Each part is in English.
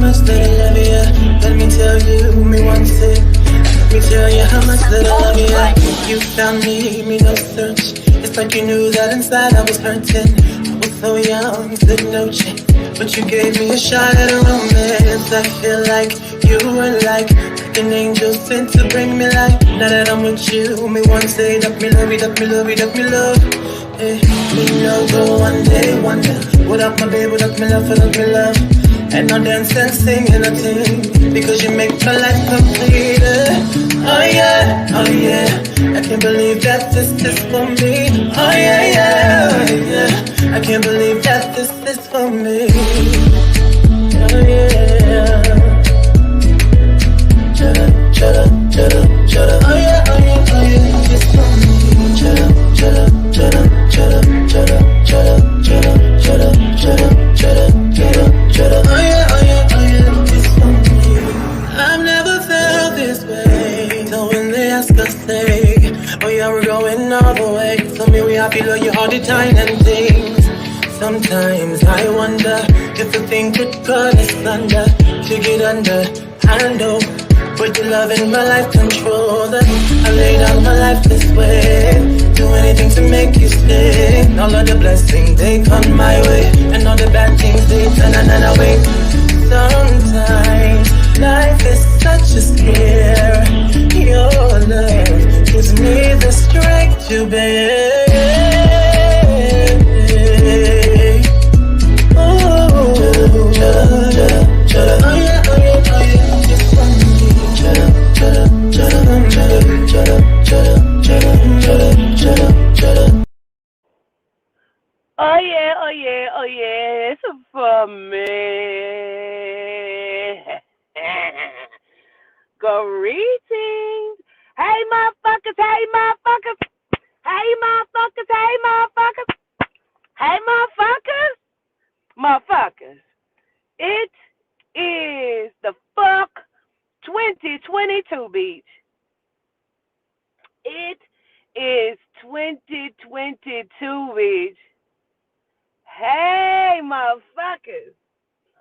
much that I love you. Let me tell you, me one thing. Let me tell you how much that I love you. You found me no search. It's like you knew that inside I was hurting. I was so young, said no chance. But you gave me a shot at a romance. I feel like you were like an angel sent to bring me light. Now that I'm with you, me one say that me love you, that me love you, that me love. Hey, me no go one day wonder. Without my baby, without me love, without me love. And I'll dance and sing and I sing because you make my life complete. Oh yeah, oh yeah. I can't believe that this is for me. Oh yeah, yeah, oh yeah. I can't believe that this is for me. Oh yeah. Chada, chada, chada, chada. Oh yeah, oh yeah, oh yeah. It's for me. Chada, chada, chada, chada, chada, chada, chada, chada, chada, chada, chada, chada. Oh yeah, oh yeah, oh yeah. It's for me. I've never felt this way. So when they ask us, say, oh yeah, we're going all the way. So me, we happy, love you all the time and things. Sometimes I wonder if the thing could cut us under, to get under. I know, but your love in my life control that. I lay down my life this way, do anything to make you stay. All of the blessings they come my way, and all the bad things they turn and away. Sometimes life is such a scare. Your love gives me the strength to bear. Oh yeah, oh yeah, oh yeah, it's for me. Greetings. Hey motherfuckers, hey motherfuckers, hey motherfuckers, hey motherfuckers, hey motherfuckers, motherfuckers. It is the fuck 2022 beach. It is 2022 beach. Hey, motherfuckers.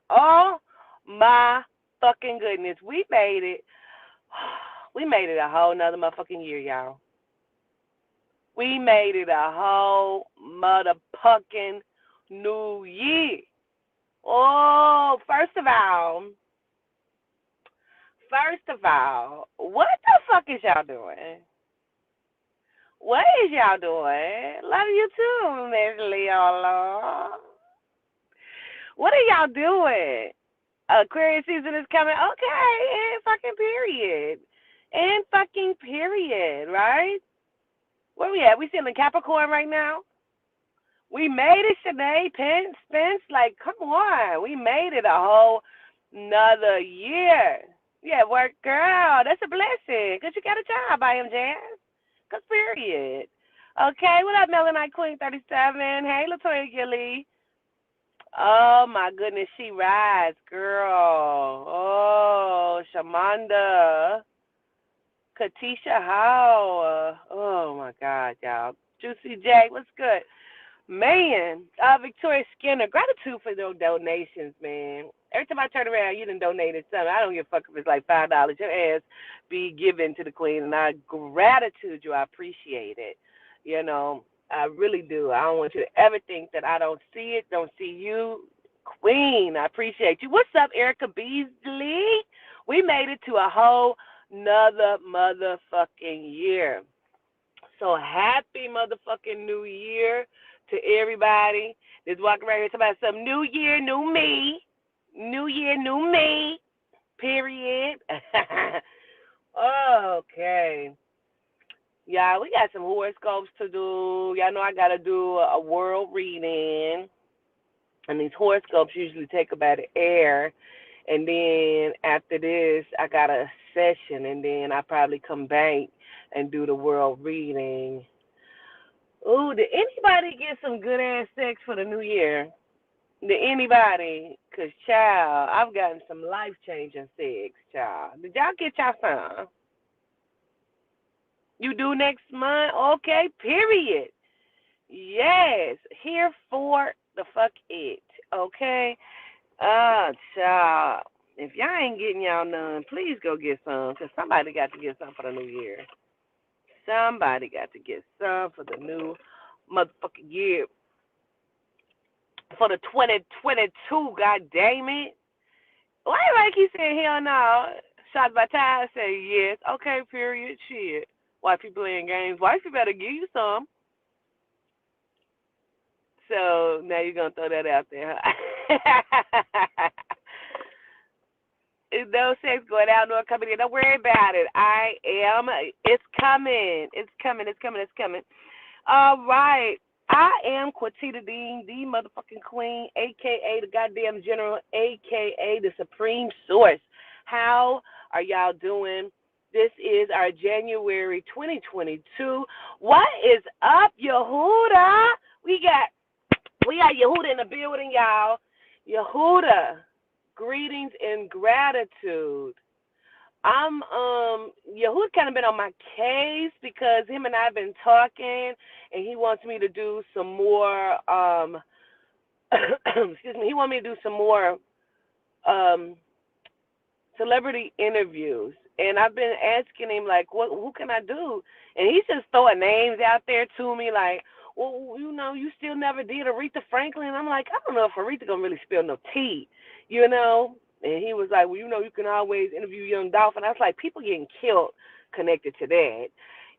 Oh, my fucking goodness. We made it. We made it a whole nother motherfucking year, y'all. We made it a whole motherfucking new year. Oh, first of all, what the fuck is y'all doing? What is y'all doing? Love you too, Miss Leola. What are y'all doing? Aquarius season is coming. Okay, and fucking period. And fucking period, right? Where we at? We still in Capricorn right now? We made it, Sinead, Spence. Like, come on. We made it a whole another year. Yeah, work, girl. That's a blessing. Because you got a job, I am Jazz. Because period. Okay, what up, Melanite Queen 37? Hey, Latoya Gilly. Oh my goodness, she rides, girl. Oh, Shamanda, Katisha Howe. Oh my God, y'all. Juicy J, what's good? Man, Victoria Skinner, gratitude for those donations, man. Every time I turn around, you done donated something. I don't give a fuck if it's like $5. Your ass be given to the queen, and I gratitude you. I appreciate it. You know, I really do. I don't want you to ever think that I don't see it, don't see you. Queen, I appreciate you. What's up, Erica Beasley? We made it to a whole nother motherfucking year. So happy motherfucking new year to everybody that's walking around here talking about some new year, new me. New year, new me. Period. Okay. Yeah, we got some horoscopes to do. Y'all know I got to do a world reading. And these horoscopes usually take about an air. And then after this, I got a session. And then I probably come back and do the world reading. Ooh, did anybody get some good ass sex for the new year? Did anybody? Because, child, I've gotten some life changing sex, child. Did y'all get y'all some? You do next month? Okay, period. Yes, here for the fuck it. Okay? Child. If y'all ain't getting y'all none, please go get some, because somebody got to get some for the new year. Somebody got to get some for the new motherfucking year. For the 2022, god damn it. Why everybody keep saying hell no? Shots by Ty say yes. Okay, period. Shit. White people playing games. White people better give you some. So now you're gonna throw that out there, huh? No sex going out nor coming in. Don't worry about it. I am. It's coming. It's coming. It's coming. It's coming. All right. I am Quatita Dean, the motherfucking queen, a.k.a. the goddamn general, a.k.a. the supreme source. How are y'all doing? This is our January 2022. What is up, Yehuda? We got Yehuda in the building, y'all. Yehuda, greetings and gratitude. Yehuda kind of been on my case because him and I have been talking, and he wants me to do some more, excuse me, he wants me to do some more celebrity interviews. And I've been asking him, like, who can I do? And he's just throwing names out there to me, like, well, you know, you still never did Aretha Franklin. I'm like, I don't know if Aretha gonna really spill no tea, you know? And he was like, well, you know, you can always interview Young Dolph. And I was like, people getting killed connected to that.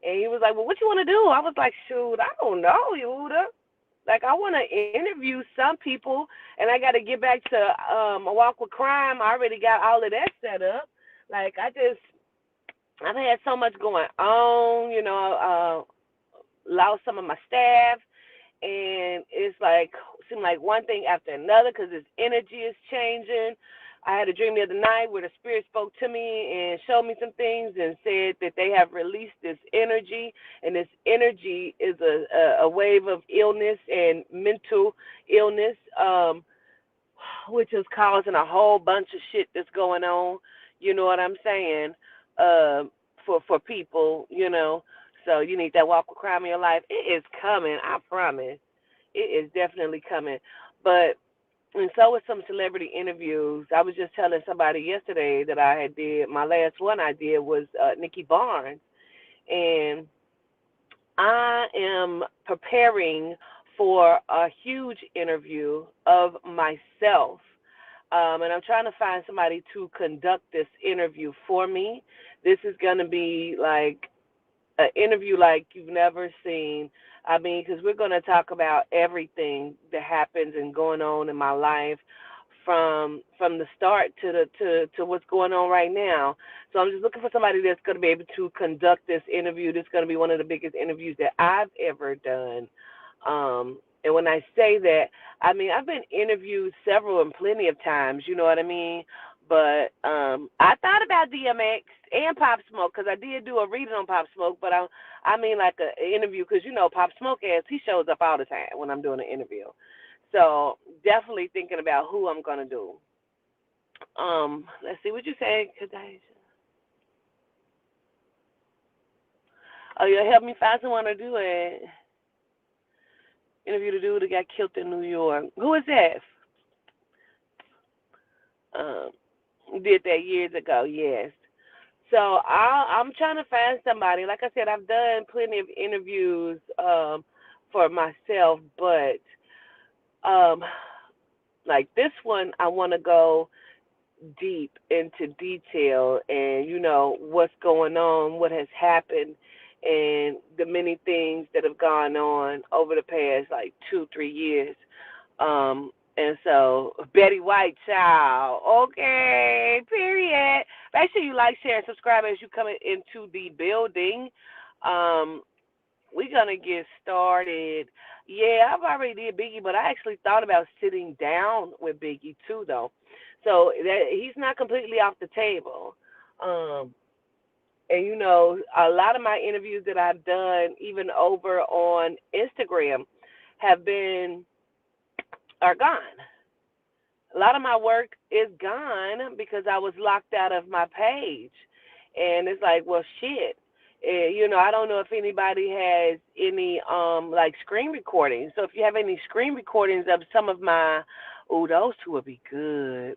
And he was like, well, what you want to do? I was like, shoot, I don't know, Yehuda. Like, I want to interview some people, and I got to get back to a walk with crime. I already got all of that set up. Like, I've had so much going on, you know, lost some of my staff, and it's like, seemed like one thing after another because this energy is changing. I had a dream the other night where the spirit spoke to me and showed me some things and said that they have released this energy, and this energy is a wave of illness and mental illness, which is causing a whole bunch of shit that's going on. You know what I'm saying? For people, you know. So you need that walk with crime in your life. It is coming, I promise. It is definitely coming. And so with some celebrity interviews, I was just telling somebody yesterday that I had did, my last one I did was Nikki Barnes. And I am preparing for a huge interview of myself. And I'm trying to find somebody to conduct this interview for me. This is going to be like an interview like you've never seen. I mean, because we're going to talk about everything that happens and going on in my life from the start to what's going on right now. So I'm just looking for somebody that's going to be able to conduct this interview. This is going to be one of the biggest interviews that I've ever done. And when I say that, I mean, I've been interviewed several and plenty of times, you know what I mean? But I thought about DMX and Pop Smoke because I did do a reading on Pop Smoke, but I mean like an interview because, you know, Pop Smoke he shows up all the time when I'm doing an interview. So definitely thinking about who I'm going to do. Let's see what you say. Oh, you'll help me find someone to do it. Interview the dude that got killed in New York. Who is that? Did that years ago, yes. So I'm trying to find somebody. Like I said, I've done plenty of interviews for myself, but like this one, I want to go deep into detail and, you know, what's going on, what has happened, and the many things that have gone on over the past, like, 2-3 years. And so, Betty White, child. Okay, period. Make sure you like, share, and subscribe as you come into the building. We're going to get started. Yeah, I've already did Biggie, but I actually thought about sitting down with Biggie, too, though. So he's not completely off the table. And, you know, a lot of my interviews that I've done, even over on Instagram, are gone. A lot of my work is gone because I was locked out of my page. And it's like, well, shit. You know, I don't know if anybody has any, like, screen recordings. So if you have any screen recordings of some of my, those two would be good.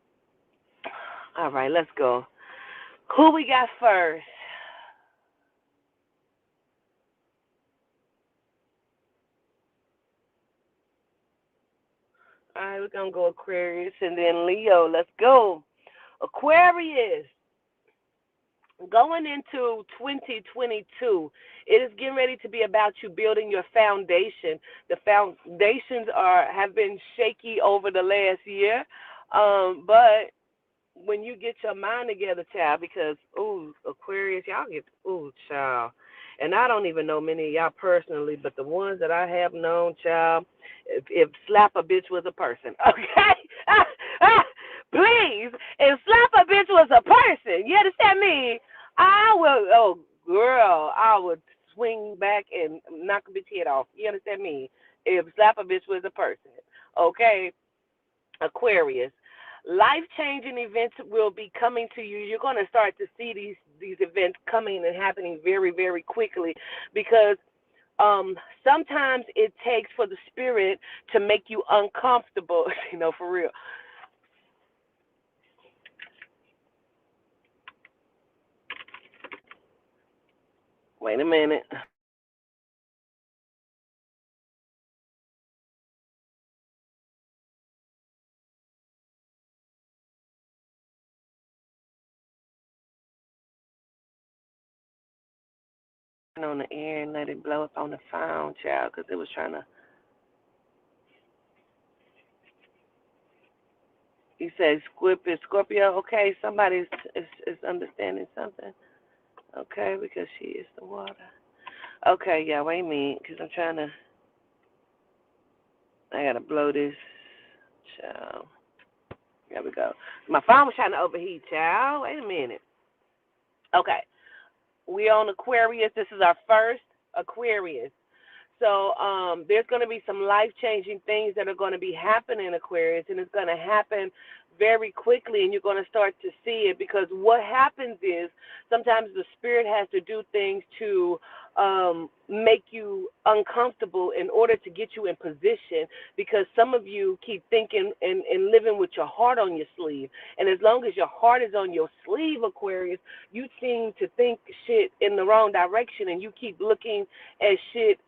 All right, let's go. Who we got first? All right, we're going to go Aquarius and then Leo. Let's go. Aquarius, going into 2022, it is getting ready to be about you building your foundation. The foundations have been shaky over the last year, but when you get your mind together, child, because, ooh, Aquarius, y'all get, ooh, child. And I don't even know many of y'all personally, but the ones that I have known, child, if slap a bitch was a person, okay? Please, if slap a bitch was a person, you understand me? I will, oh, girl, I would swing back and knock a bitch head off. You understand me? If slap a bitch was a person, okay? Aquarius, life-changing events will be coming to you. You're going to start to see these events coming and happening very, very quickly because sometimes it takes for the spirit to make you uncomfortable, for real. Wait a minute. On the air and let it blow up on the phone, child, because it was trying to. He said, Scorpio. Okay, somebody is understanding something. Okay, because she is the water. Okay, yeah, wait a minute, because I'm trying to. I gotta blow this, child. There we go. My phone was trying to overheat, child. Wait a minute. Okay, we on Aquarius. This is our first Aquarius. So there's going to be some life-changing things that are going to be happening, Aquarius, and it's going to happen very quickly, and you're going to start to see it because what happens is sometimes the spirit has to do things to make you uncomfortable in order to get you in position because some of you keep thinking and living with your heart on your sleeve. And as long as your heart is on your sleeve, Aquarius, you seem to think shit in the wrong direction and you keep looking at shit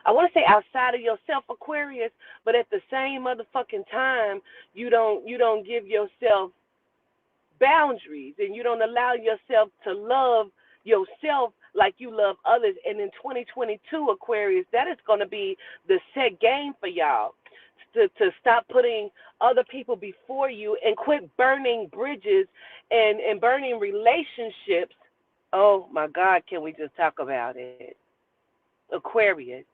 I want to say outside of yourself, Aquarius, but at the same motherfucking time, you don't give yourself boundaries and you don't allow yourself to love yourself like you love others. And in 2022, Aquarius, that is going to be the set game for y'all to stop putting other people before you and quit burning bridges and burning relationships. Oh, my God, can we just talk about it? Aquarius,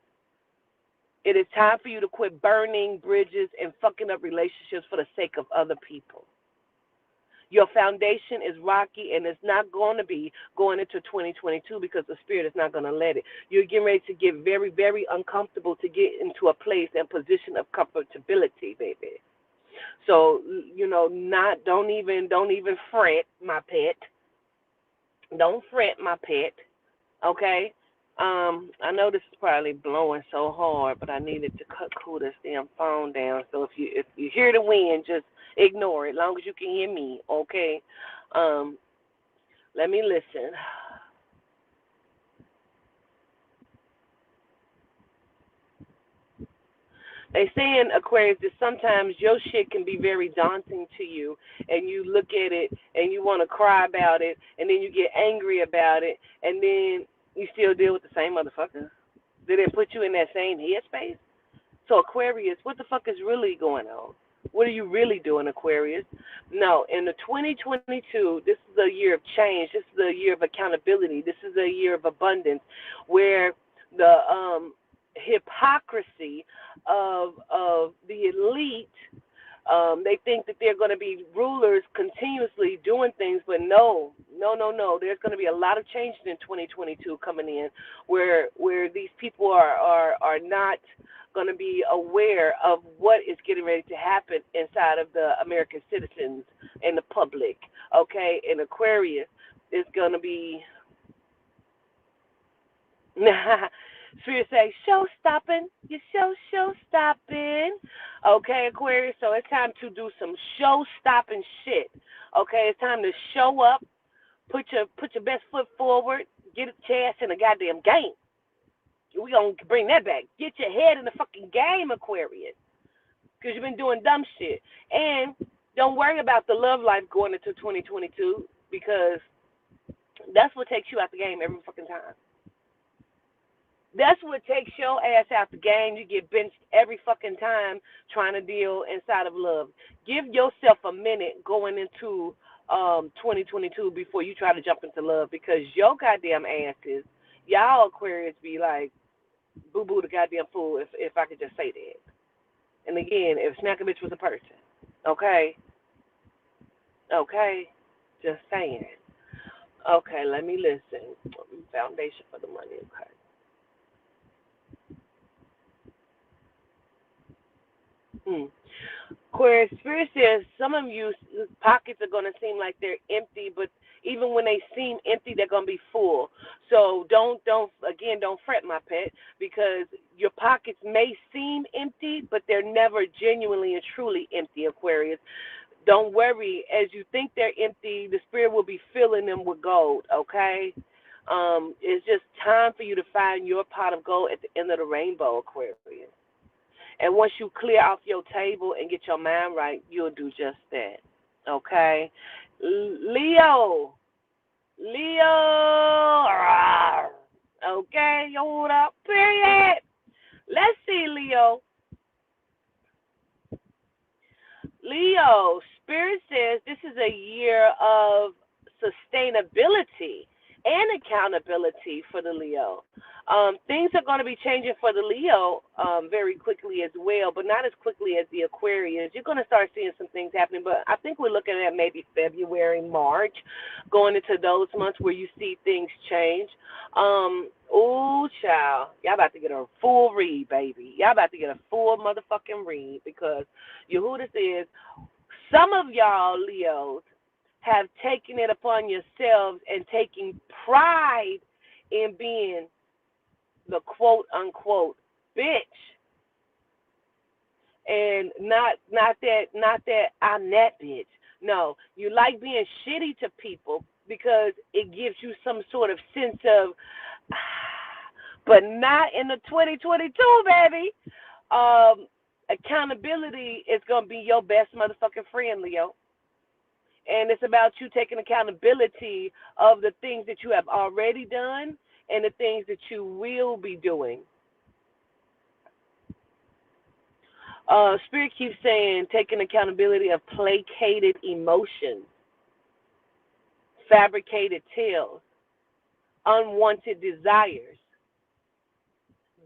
it is time for you to quit burning bridges and fucking up relationships for the sake of other people. Your foundation is rocky, and it's not going to be going into 2022 because the spirit is not going to let it. You're getting ready to get very, very uncomfortable to get into a place and position of comfortability, baby. So don't even fret, my pet. Don't fret, my pet. Okay. I know this is probably blowing so hard, but I needed to cool this damn phone down. So if you hear the wind, just ignore it. As long as you can hear me, okay? Um, Let me listen. They say in Aquarius that sometimes your shit can be very daunting to you, and you look at it and you want to cry about it, and then you get angry about it, and then you still deal with the same motherfuckers. Did it put you in that same headspace? So Aquarius, what the fuck is really going on? What are you really doing, Aquarius? No, in the 2022, this is a year of change. This is a year of accountability. This is a year of abundance, where the hypocrisy of the elite. They think that they're going to be rulers continuously doing things, but no, no, no, no. There's going to be a lot of changes in 2022 coming in, where these people are not going to be aware of what is getting ready to happen inside of the American citizens and the public. Okay, in Aquarius, it's going to be Spirit say, show stopping. You show stopping. Okay, Aquarius, so it's time to do some show stopping shit. Okay, it's time to show up, put your best foot forward, get a chance in a goddamn game. We gonna bring that back. Get your head in the fucking game, Aquarius. Because you've been doing dumb shit. And don't worry about the love life going into 2022 because that's what takes you out the game every fucking time. That's what takes your ass out the game. You get benched every fucking time trying to deal inside of love. Give yourself a minute going into 2022 before you try to jump into love because your goddamn asses, y'all Aquarius be like, boo-boo the goddamn fool if I could just say that. And again, if Snack a Bitch was a person, okay? Okay? Just saying. Okay, let me listen. Foundation for the money, okay. Aquarius, Spirit says some of you pockets are going to seem like they're empty, but even when they seem empty, they're going to be full. So don't fret, my pet, because your pockets may seem empty, but they're never genuinely and truly empty, Aquarius. Don't worry. As you think they're empty, the Spirit will be filling them with gold, okay? It's just time for you to find your pot of gold at the end of the rainbow, Aquarius. And once you clear off your table and get your mind right, you'll do just that. Okay? Leo. Okay, hold up. Period. Let's see, Leo. Leo, Spirit says this is a year of sustainability and accountability for the Leo. Things are going to be changing for the Leo very quickly as well, but not as quickly as the Aquarius. You're going to start seeing some things happening, but I think we're looking at maybe February, March, going into those months where you see things change. Ooh, child, y'all about to get a full read, baby. Y'all about to get a full motherfucking read because Yehuda says some of y'all Leos have taken it upon yourselves and taking pride in being the quote unquote bitch. And not that I'm that bitch. No, you like being shitty to people because it gives you some sort of sense of but not in the 2022, baby. Accountability is gonna be your best motherfucking friend, Leo. And it's about you taking accountability of the things that you have already done and the things that you will be doing. Spirit keeps saying taking accountability of placated emotions, fabricated tales, unwanted desires,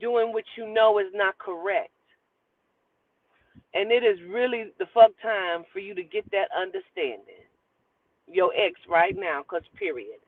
doing what you know is not correct. And it is really the fuck time for you to get that understanding. Your ex right now, because period.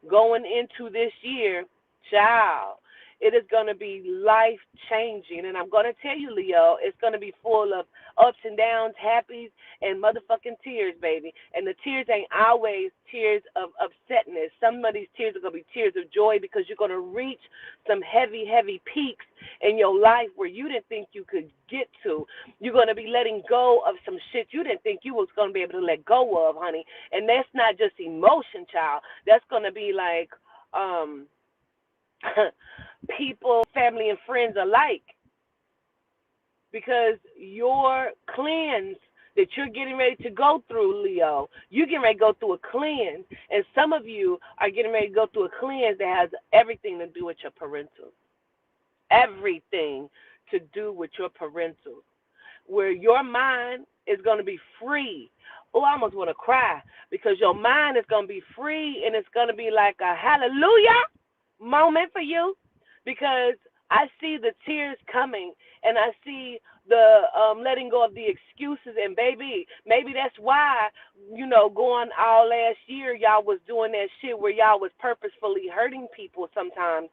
Going into this year, child, it is going to be life-changing. And I'm going to tell you, Leo, it's going to be full of ups and downs, happies, and motherfucking tears, baby. And the tears ain't always tears of upsetness. Some of these tears are going to be tears of joy because you're going to reach some heavy, heavy peaks in your life where you didn't think you could get to. You're going to be letting go of some shit you didn't think you was going to be able to let go of, honey. And that's not just emotion, child. That's going to be like people, family, and friends alike. Because your cleanse that you're getting ready to go through, Leo, you're getting ready to go through a cleanse. And some of you are getting ready to go through a cleanse that has everything to do with your parental. Everything to do with your parental. Where your mind is going to be free. Oh, I almost want to cry. Because your mind is going to be free and it's going to be like a hallelujah moment for you. Because I see the tears coming and I see the letting go of the excuses. And baby, maybe that's why, going all last year, y'all was doing that shit where y'all was purposefully hurting people sometimes,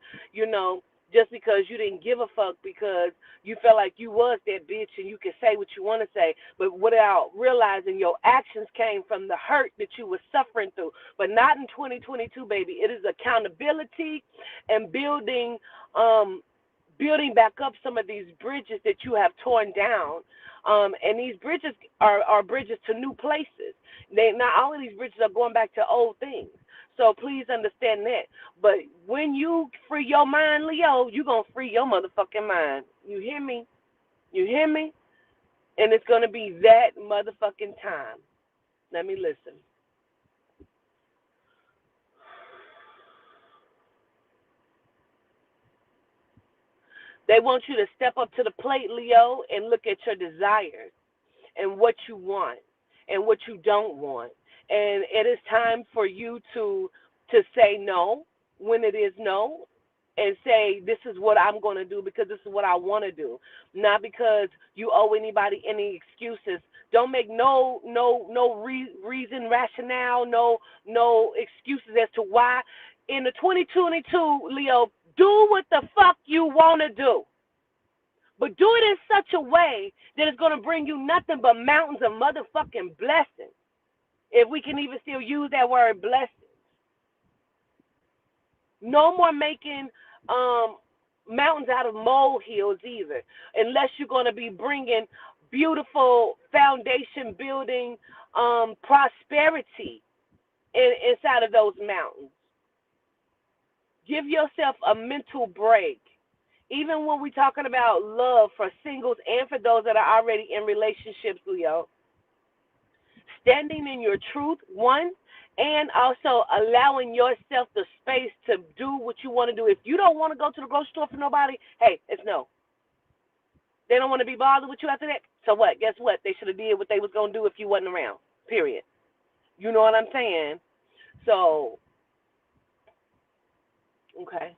just because you didn't give a fuck because you felt like you was that bitch and you could say what you want to say, but without realizing your actions came from the hurt that you were suffering through. But not in 2022, baby. It is accountability and building building back up some of these bridges that you have torn down. And these bridges are bridges to new places. Not all of these bridges are going back to old things. So please understand that. But when you free your mind, Leo, you're going to free your motherfucking mind. You hear me? You hear me? And it's going to be that motherfucking time. Let me listen. They want you to step up to the plate, Leo, and look at your desires and what you want and what you don't want. And it is time for you to say no when it is no, and say this is what I'm going to do because this is what I want to do, not because you owe anybody any excuses. Don't make no reason, rationale, no excuses as to why. In the 2022, Leo, do what the fuck you want to do. But do it in such a way that it's going to bring you nothing but mountains of motherfucking blessings. If we can even still use that word blessings. No more making mountains out of molehills either, unless you're going to be bringing beautiful foundation building prosperity inside of those mountains. Give yourself a mental break. Even when we're talking about love for singles and for those that are already in relationships, Leo, standing in your truth, one, and also allowing yourself the space to do what you want to do. If you don't want to go to the grocery store for nobody, hey, it's no. They don't want to be bothered with you after that. So what? Guess what? They should have did what they was going to do if you wasn't around, period. You know what I'm saying? So, okay.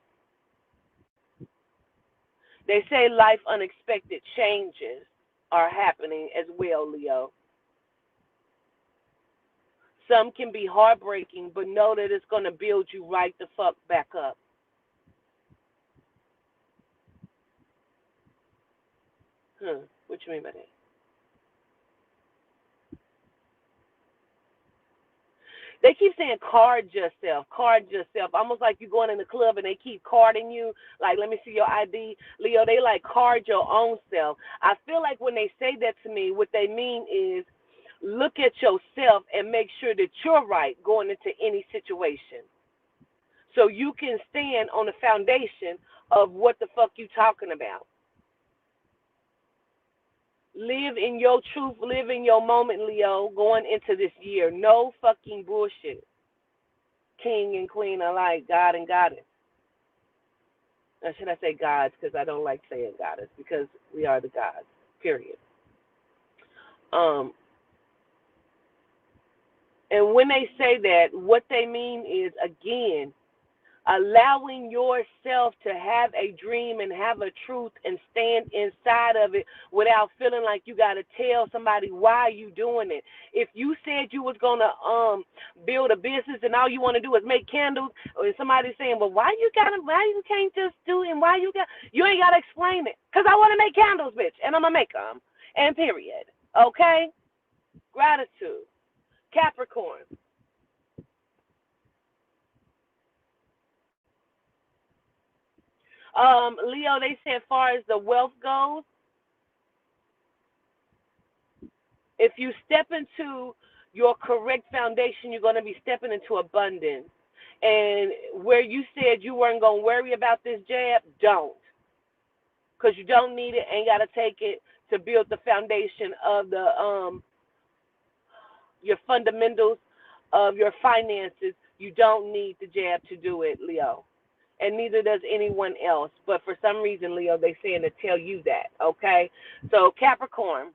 They say life unexpected changes are happening as well, Leo. Some can be heartbreaking, but know that it's going to build you right the fuck back up. What you mean by that? They keep saying card yourself, almost like you're going in the club and they keep carding you, like, let me see your ID. Leo, they like card your own self. I feel like when they say that to me, what they mean is look at yourself and make sure that you're right going into any situation. So you can stand on the foundation of what the fuck you talking about. Live in your truth, live in your moment, Leo, going into this year. No fucking bullshit. King and queen alike, God and goddess. Or should I say gods, because I don't like saying goddess, because we are the gods, period. And when they say that, what they mean is, again, allowing yourself to have a dream and have a truth and stand inside of it without feeling like you got to tell somebody why you doing it. If you said you was going to build a business and all you want to do is make candles, or somebody's saying, well, why you can't just do it, and you ain't got to explain it, because I want to make candles, bitch, and I'm going to make them, and period. Okay? Gratitude. Capricorn. Leo, they say as far as the wealth goes, if you step into your correct foundation, you're going to be stepping into abundance. And where you said you weren't going to worry about this jab, don't. Because you don't need it, ain't got to take it to build the foundation of your fundamentals of your finances. You don't need the jab to do it, Leo. And neither does anyone else. But for some reason, Leo, they saying to tell you that, okay? So Capricorn.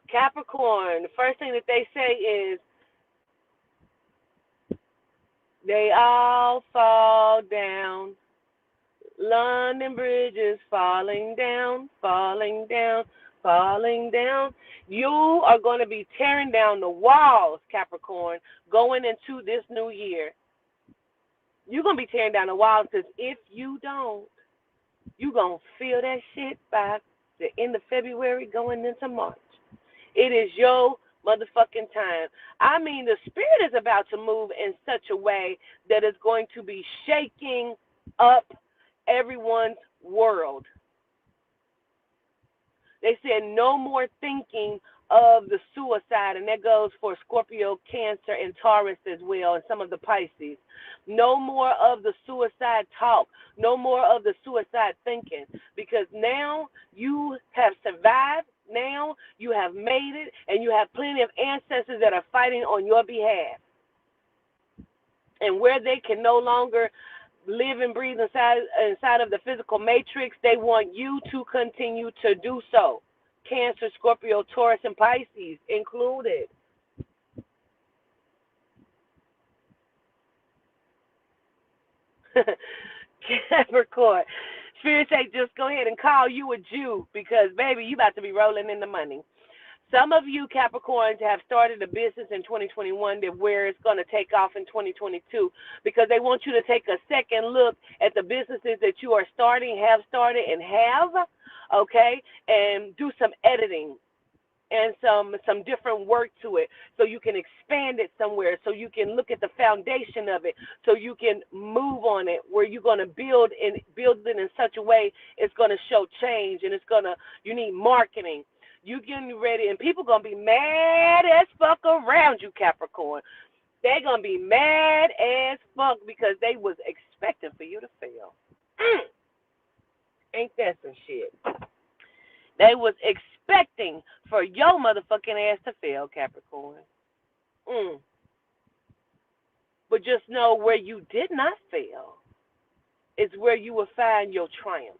Capricorn, the first thing that they say is, they all fall down. London Bridge is falling down, falling down, falling down. You are going to be tearing down the walls, Capricorn, going into this new year. You're going to be tearing down the walls, because if you don't, you're going to feel that shit by the end of February going into March. It is your motherfucking time. I mean, the spirit is about to move in such a way that it's going to be shaking up everyone's world. They said no more thinking of the suicide, and that goes for Scorpio, Cancer, and Taurus as well, and some of the Pisces. No more of the suicide talk, no more of the suicide thinking, because now you have survived, now you have made it, and you have plenty of ancestors that are fighting on your behalf. And where they can no longer live and breathe inside of the physical matrix, they want you to continue to do so. Cancer, Scorpio, Taurus, and Pisces included. Capricorn. Spirit say just go ahead and call you a Jew because, baby, you about to be rolling in the money. Some of you Capricorns have started a business in 2021 that where it's going to take off in 2022 because they want you to take a second look at the businesses that you are starting, have started, and have, okay, and do some editing and some different work to it so you can expand it somewhere, so you can look at the foundation of it, so you can move on it where you're going to build it in such a way it's going to show change, and you need marketing. You getting ready, and people going to be mad as fuck around you, Capricorn. They're going to be mad as fuck because they was expecting for you to fail. Ain't that some shit? They was expecting for your motherfucking ass to fail, Capricorn. But just know where you did not fail is where you will find your triumph.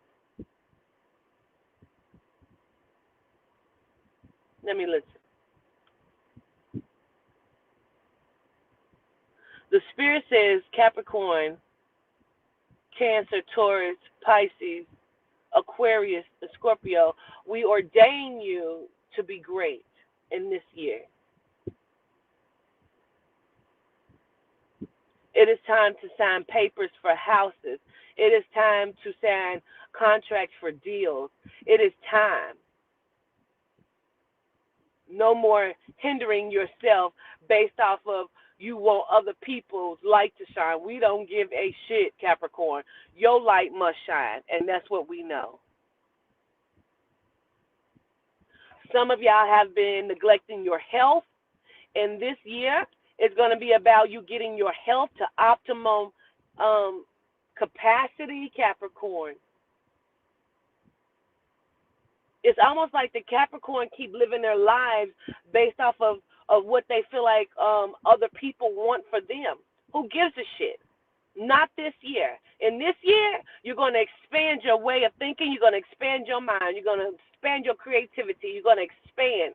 Let me listen. The Spirit says, Capricorn, Cancer, Taurus, Pisces, Aquarius, Scorpio, we ordain you to be great in this year. It is time to sign papers for houses. It is time to sign contracts for deals. It is time. No more hindering yourself based off of you want other people's light to shine. We don't give a shit, Capricorn. Your light must shine, and that's what we know. Some of y'all have been neglecting your health, and this year it's going to be about you getting your health to optimum capacity, Capricorn. It's almost like the Capricorn keep living their lives based off of what they feel like other people want for them. Who gives a shit? Not this year. In this year, you're going to expand your way of thinking. You're going to expand your mind. You're going to expand your creativity. You're going to expand.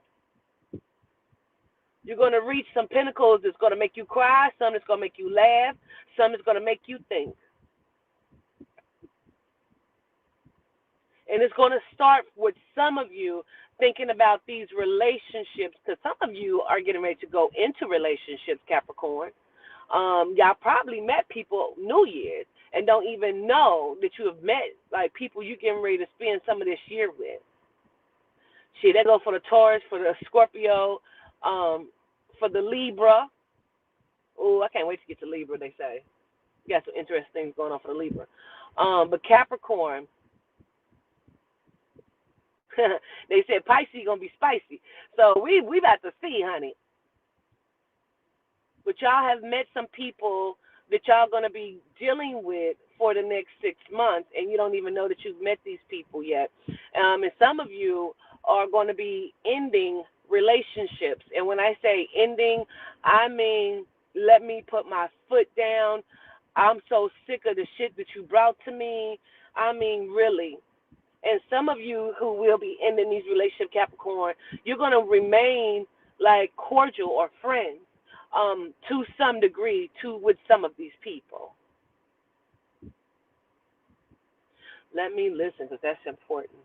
You're going to reach some pinnacles that's going to make you cry. Some that's going to make you laugh. Some is going to make you think. And it's going to start with some of you thinking about these relationships, because some of you are getting ready to go into relationships, Capricorn. Y'all probably met people New Year's and don't even know that you have met, like, people you getting ready to spend some of this year with. Shit, that go for the Taurus, for the Scorpio, for the Libra. Oh, I can't wait to get to Libra, they say. You got some interesting things going on for the Libra. But Capricorn, they said Pisces gonna be spicy. So we about to see, honey. But y'all have met some people that y'all gonna be dealing with for the next 6 months, and you don't even know that you've met these people yet. And some of you are going to be ending relationships. And when I say ending, I mean let me put my foot down. I'm so sick of the shit that you brought to me. I mean, really. And some of you who will be ending these relationships, Capricorn, you're going to remain like cordial or friends to some degree with some of these people. Let me listen, because that's important.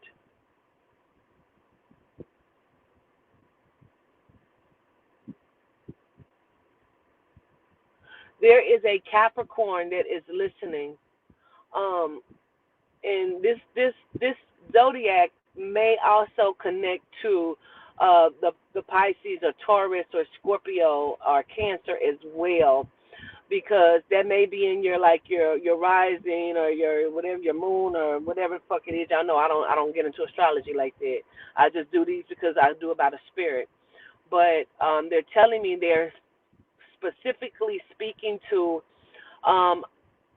There is a Capricorn that is listening. And this zodiac may also connect to the Pisces or Taurus or Scorpio or Cancer as well, because that may be in your like your rising or your whatever, your moon or whatever the fuck it is. Y'all know I don't get into astrology like that. I just do these because I do about a spirit. But they're telling me they're specifically speaking to um,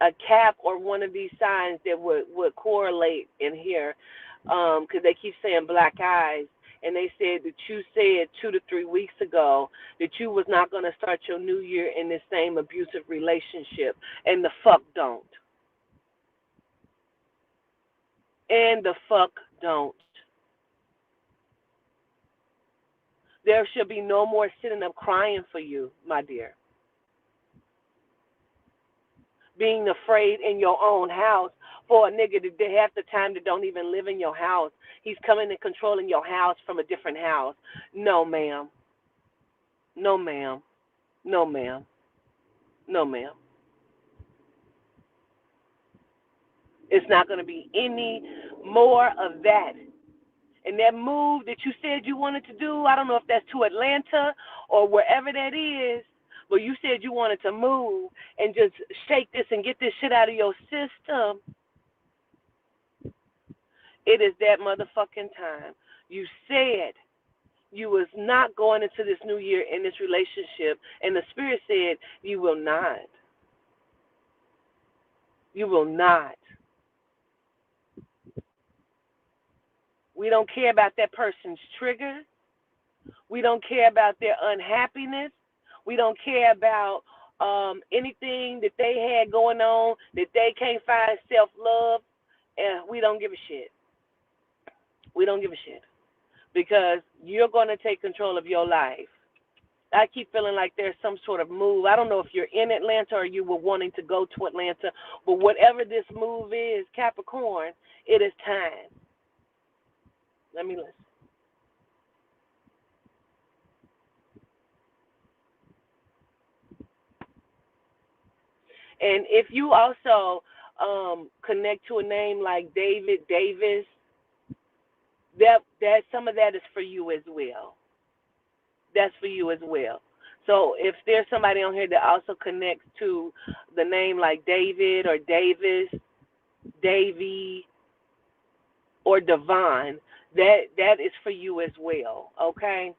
a cap or one of these signs that would correlate in here, because they keep saying black eyes, and they said that you said 2 to 3 weeks ago that you was not going to start your new year in this same abusive relationship, and the fuck don't. And the fuck don't. There should be no more sitting up crying for you, my dear. Being afraid in your own house for a nigga that half the time that don't even live in your house. He's coming and controlling your house from a different house. No, ma'am. No, ma'am. No, ma'am. No, ma'am. It's not going to be any more of that. And that move that you said you wanted to do, I don't know if that's to Atlanta or wherever that is, but you said you wanted to move and just shake this and get this shit out of your system. It is that motherfucking time. You said you was not going into this new year in this relationship, and the Spirit said you will not. You will not. We don't care about that person's trigger. We don't care about their unhappiness. We don't care about anything that they had going on, that they can't find self-love, and we don't give a shit. We don't give a shit, because you're going to take control of your life. I keep feeling like there's some sort of move. I don't know if you're in Atlanta or you were wanting to go to Atlanta, but whatever this move is, Capricorn, it is time. Let me listen. And if you also connect to a name like David Davis, that some of that is for you as well. That's for you as well. So if there's somebody on here that also connects to the name like David or Davis, Davy, or Devon, that is for you as well. Okay.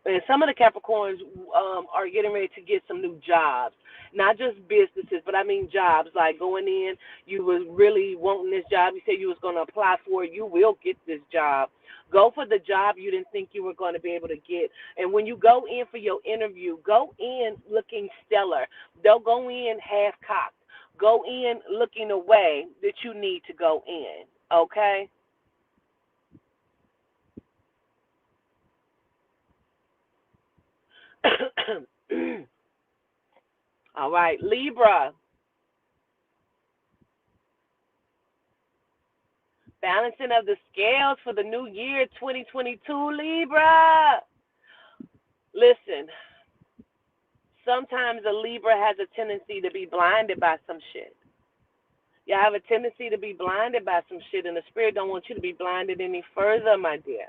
And some of the Capricorns are getting ready to get some new jobs. Not just businesses, but I mean jobs. Like going in, you was really wanting this job. You said you was going to apply for it. You will get this job. Go for the job you didn't think you were going to be able to get. And when you go in for your interview, go in looking stellar. Don't go in half-cocked. Go in looking the way that you need to go in. Okay? All right, Libra. Balancing of the scales for the new year 2022, Libra. Listen, sometimes a Libra has a tendency to be blinded by some shit. You have a tendency to be blinded by some shit, and the Spirit don't want you to be blinded any further, my dear.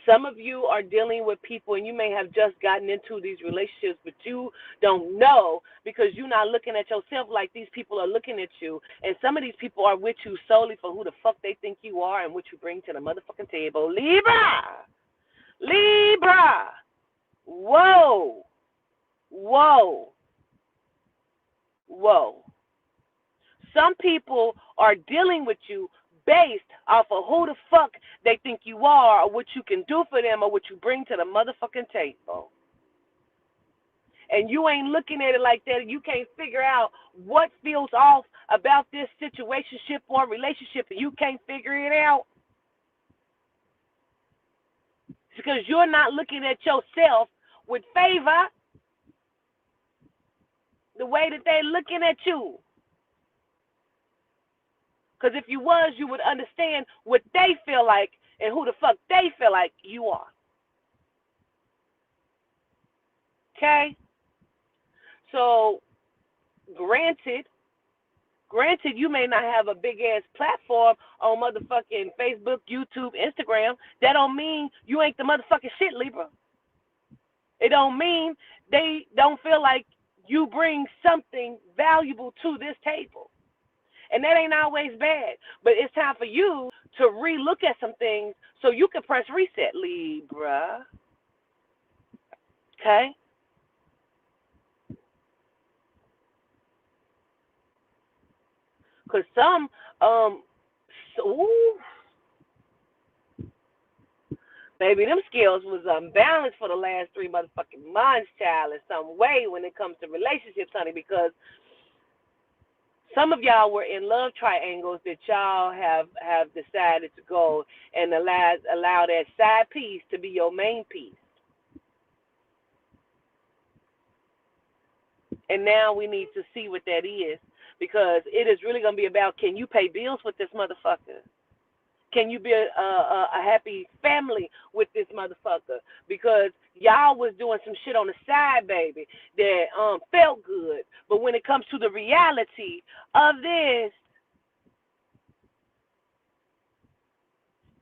Some of you are dealing with people, and you may have just gotten into these relationships, but you don't know because you're not looking at yourself like these people are looking at you. And some of these people are with you solely for who the fuck they think you are and what you bring to the motherfucking table. Libra! Libra! Whoa! Whoa! Whoa. Some people are dealing with you based off of who the fuck they think you are or what you can do for them or what you bring to the motherfucking table. And you ain't looking at it like that. You can't figure out what feels off about this situationship or relationship, and you can't figure it out. It's because you're not looking at yourself with favor the way that they're looking at you. Because if you was, you would understand what they feel like and who the fuck they feel like you are. Okay? So, granted, Granted, you may not have a big ass platform on motherfucking Facebook, YouTube, Instagram. That don't mean you ain't the motherfucking shit, Libra. It don't mean they don't feel like you bring something valuable to this table. And that ain't always bad. But it's time for you to relook at some things so you can press reset, Libra. Okay? Because some, ooh, baby, them scales was unbalanced for the last 3 motherfucking months, child, in some way when it comes to relationships, honey, because some of y'all were in love triangles that y'all have decided to go and allow that side piece to be your main piece. And now we need to see what that is, because it is really going to be about, can you pay bills with this motherfucker? Can you be a happy family with this motherfucker? Because y'all was doing some shit on the side, baby, that felt good. But when it comes to the reality of this,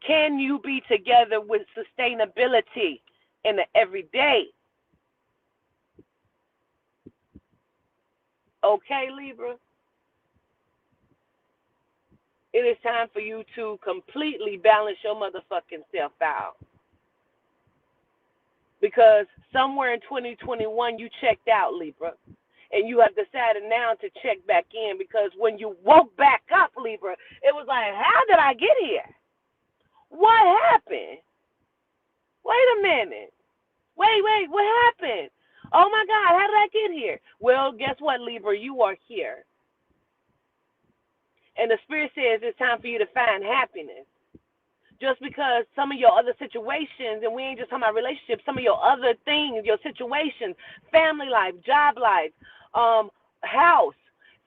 can you be together with sustainability in the everyday? Okay, Libra? It is time for you to completely balance your motherfucking self out. Because somewhere in 2021 you checked out, Libra. And you have decided now to check back in, because when you woke back up, Libra, it was like, how did I get here? What happened? Wait a minute. Wait, what happened? Oh my God, how did I get here? Well, guess what, Libra? You are here. And the Spirit says it's time for you to find happiness. Just because some of your other situations, and we ain't just talking about relationships, some of your other things, your situations, family life, job life, house,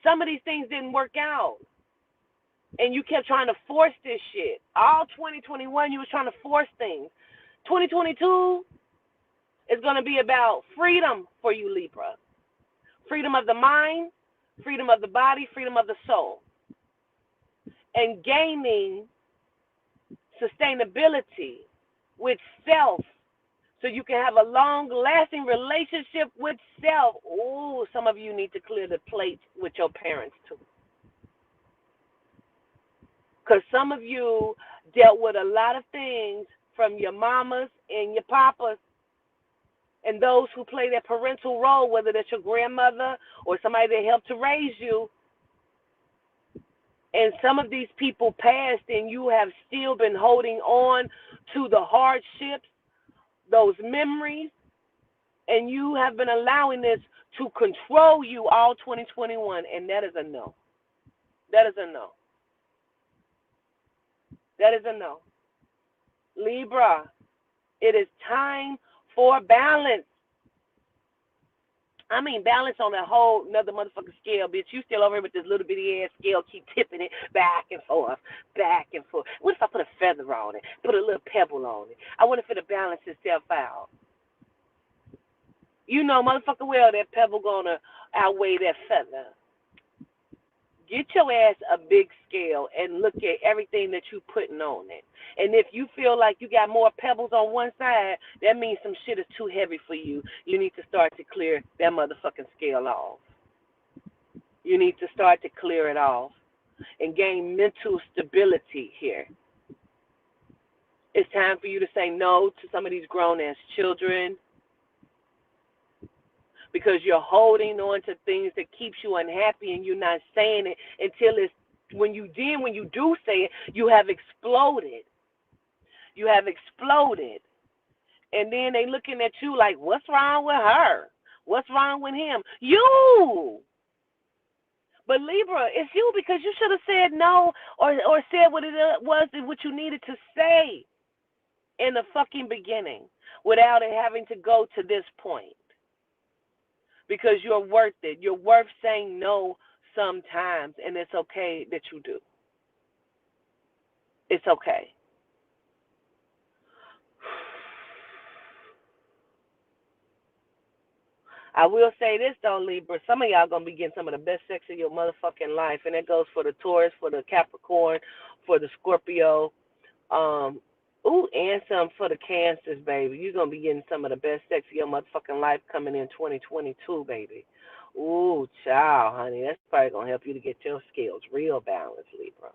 some of these things didn't work out. And you kept trying to force this shit. All 2021, you was trying to force things. 2022 is going to be about freedom for you, Libra. Freedom of the mind, freedom of the body, freedom of the soul. And gaining sustainability with self, so you can have a long-lasting relationship with self. Ooh, some of you need to clear the plate with your parents, too. Because some of you dealt with a lot of things from your mamas and your papas, and those who play that parental role, whether that's your grandmother or somebody that helped to raise you. And some of these people passed, and you have still been holding on to the hardships, those memories, and you have been allowing this to control you all 2021, and that is a no. That is a no. That is a no. Libra, it is time for balance. I mean, balance on a whole another motherfucking scale, bitch. You still over here with this little bitty ass scale, keep tipping it back and forth, back and forth. What if I put a feather on it, put a little pebble on it? I wonder if it'll balance itself out. You know, motherfucker, well, that pebble gonna outweigh that feather. Get your ass a big scale and look at everything that you putting on it. And if you feel like you got more pebbles on one side, that means some shit is too heavy for you. You need to start to clear that motherfucking scale off. You need to start to clear it off and gain mental stability here. It's time for you to say no to some of these grown-ass children, because you're holding on to things that keeps you unhappy, and you're not saying it until it's when you do say it, you have exploded. You have exploded. And then they looking at you like, what's wrong with her? What's wrong with him? You. But Libra, it's you, because you should have said no, or said what it was, what you needed to say in the fucking beginning without it having to go to this point. Because you're worth it. You're worth saying no sometimes, and it's okay that you do. It's okay. I will say this though, Libra. Some of y'all gonna be getting some of the best sex of your motherfucking life, and that goes for the Taurus, for the Capricorn, for the Scorpio, um, and some for the Cancers, baby. You're gonna be getting some of the best sex of your motherfucking life coming in 2022, baby. Ooh, child, honey, that's probably gonna help you to get your scales real balanced, Libra.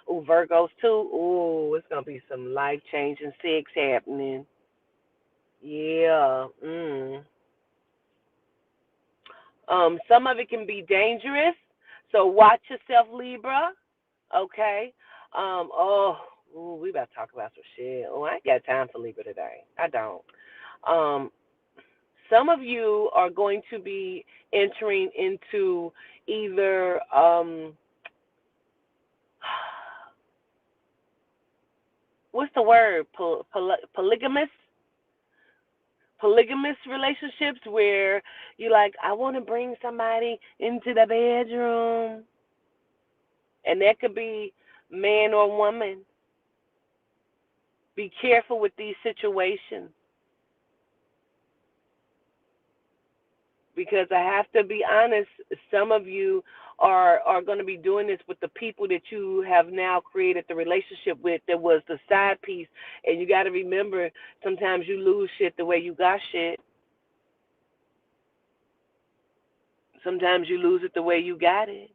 Ooh, Virgos too. Ooh, it's gonna be some life changing sex happening. Yeah. Some of it can be dangerous, so watch yourself, Libra. Okay. We about to talk about some shit. Oh, I ain't got time for Libra today. I don't. Um, some of you are going to be entering into either what's the word? Polygamous relationships where you like, I want to bring somebody into the bedroom, and that could be man or woman. Be careful with these situations because I have to be honest. Some of you are going to be doing this with the people that you have now created the relationship with. That was the side piece, and you got to remember sometimes you lose shit the way you got shit. Sometimes you lose it the way you got it.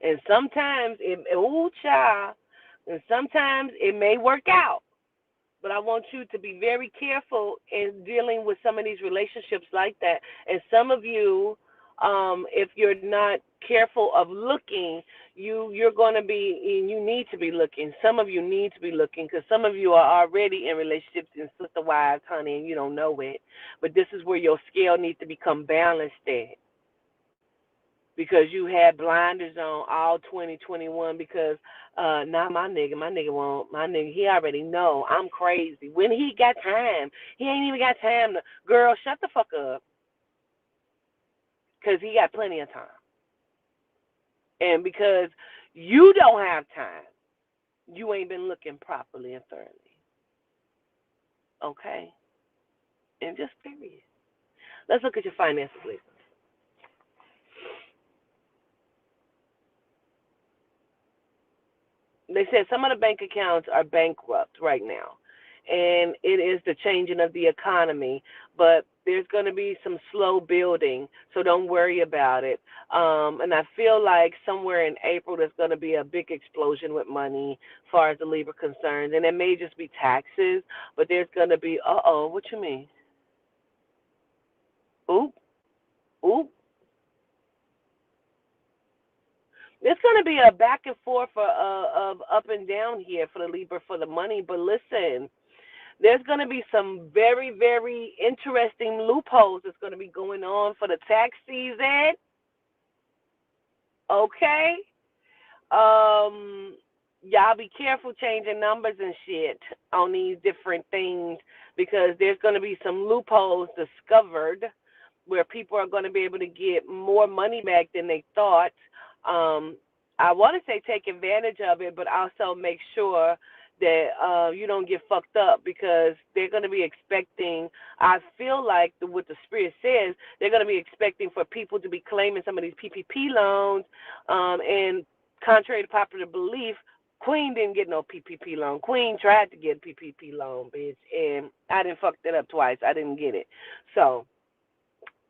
And sometimes child, and sometimes it may work out. But I want you to be very careful in dealing with some of these relationships like that. And some of you, if you're not careful of looking, you're going to be, and you need to be looking. Some of you need to be looking because some of you are already in relationships and sister wives, honey, and you don't know it. But this is where your scale needs to become balanced at. Because you had blinders on all 2021 because not my nigga won't, he already know I'm crazy. When he got time, he ain't even got time to, girl, shut the fuck up because he got plenty of time. And because you don't have time, you ain't been looking properly and thoroughly. Okay? And just period. Let's look at your finances, please. They said some of the bank accounts are bankrupt right now, and it is the changing of the economy. But there's going to be some slow building, so don't worry about it. And I feel like somewhere in April there's going to be a big explosion with money as far as the Libra concerns, and it may just be taxes, but there's going to be what you mean? Oop, oop. There's going to be a back and forth of up and down here for the Libra for the money, but listen. There's going to be some very, very interesting loopholes that's going to be going on for the tax season. Okay? Y'all be careful changing numbers and shit on these different things because there's going to be some loopholes discovered where people are going to be able to get more money back than they thought. I want to say take advantage of it, but also make sure that you don't get fucked up because they're going to be expecting, I feel like what the Spirit says, they're going to be expecting for people to be claiming some of these PPP loans. And contrary to popular belief, Queen didn't get no PPP loan. Queen tried to get a PPP loan, bitch, and I didn't fuck that up twice. I didn't get it. So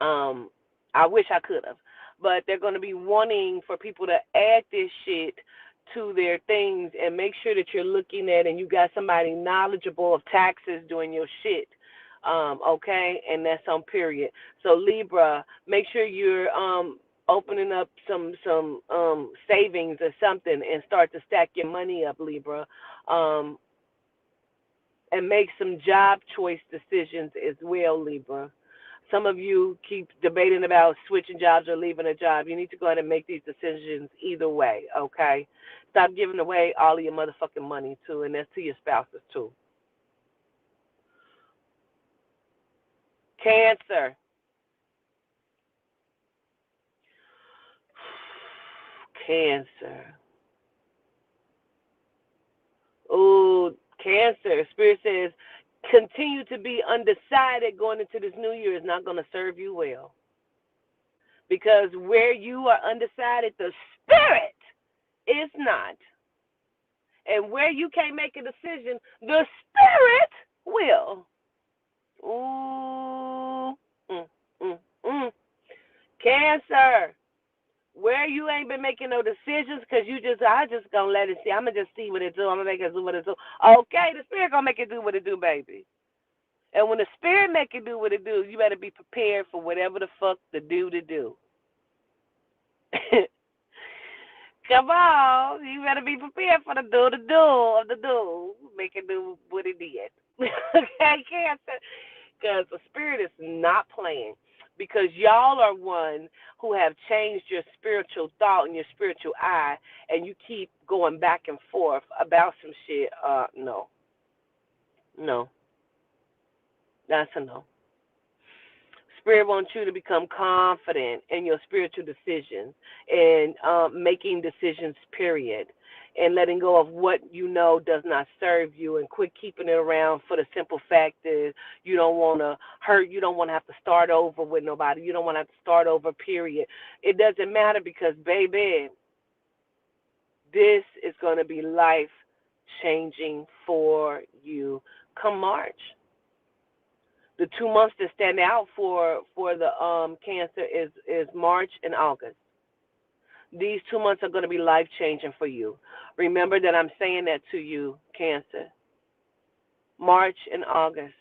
I wish I could have. But they're going to be wanting for people to add this shit to their things and make sure that you're looking at and you got somebody knowledgeable of taxes doing your shit. Okay? And that's on period. So Libra, make sure you're opening up some savings or something and start to stack your money up, Libra. And make some job choice decisions as well, Libra. Some of you keep debating about switching jobs or leaving a job. You need to go ahead and make these decisions either way, okay? Stop giving away all of your motherfucking money, too, and that's to your spouses, too. Cancer. Cancer. Ooh, Cancer. Spirit says Continue to be undecided going into this new year is not going to serve you well. Because where you are undecided, the spirit is not. And where you can't make a decision, the spirit will. Ooh. Mm, mm, mm. Cancer. Where you ain't been making no decisions because I just gonna let it see. I'm gonna just see what it do. I'm gonna make it do what it do. Okay, the spirit gonna make it do what it do, baby. And when the spirit make it do what it do, you better be prepared for whatever the fuck to do to do. Come on, you better be prepared for the do of the do. Make it do what it did. Okay, Cancer? Because the spirit is not playing. Because y'all are one who have changed your spiritual thought and your spiritual eye, and you keep going back and forth about some shit. No. No. That's a no. Spirit wants you to become confident in your spiritual decisions and making decisions, period, and letting go of what you know does not serve you and quit keeping it around for the simple fact is you don't want to hurt, you don't want to have to start over with nobody, you don't want to have to start over, period. It doesn't matter because, baby, this is going to be life-changing for you come March. The 2 months that stand out for the Cancer is March and August. These 2 months are going to be life changing for you. Remember that I'm saying that to you, Cancer. March and August.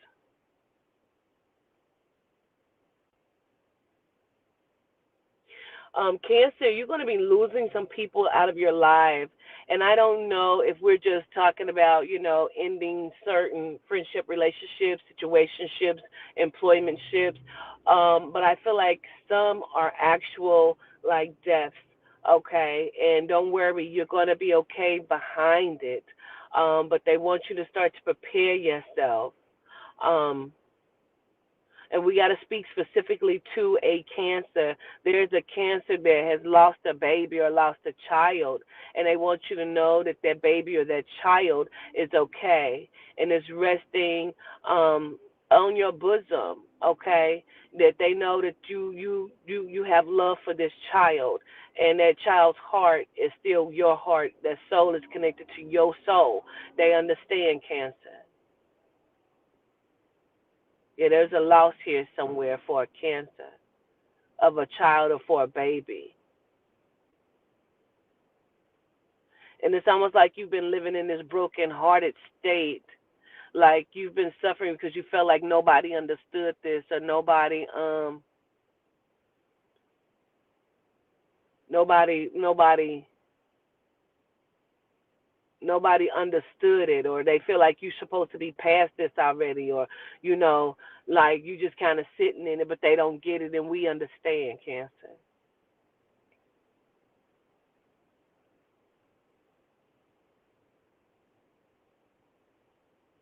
Cancer, you're going to be losing some people out of your life. And I don't know if we're just talking about, ending certain friendship relationships, situationships, employmentships. But I feel like some are actual, like, deaths, okay? And don't worry, you're going to be okay behind it. But they want you to start to prepare yourself. And we got to speak specifically to a Cancer. There's a Cancer that has lost a baby or lost a child, and they want you to know that that baby or that child is okay and is resting on your bosom, okay? That they know that you have love for this child, and that child's heart is still your heart. That soul is connected to your soul. They understand, Cancer. Yeah, there's a loss here somewhere for a Cancer of a child or for a baby. And it's almost like you've been living in this broken-hearted state, like you've been suffering because you felt like nobody understood this or nobody understood it, or they feel like you're supposed to be past this already, or like you just kind of sitting in it, but they don't get it, and we understand, Cancer.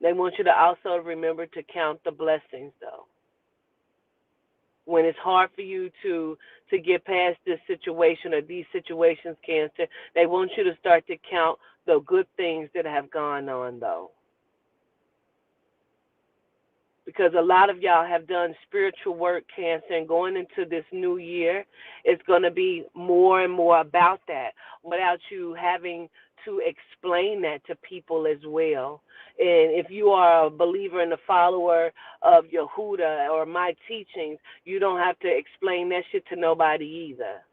They want you to also remember to count the blessings, though. When it's hard for you to get past this situation or these situations, Cancer, they want you to start to count the good things that have gone on, though. Because a lot of y'all have done spiritual work, Cancer, and going into this new year, it's going to be more and more about that without you having to explain that to people as well. And if you are a believer and a follower of Yehuda or my teachings, you don't have to explain that shit to nobody either.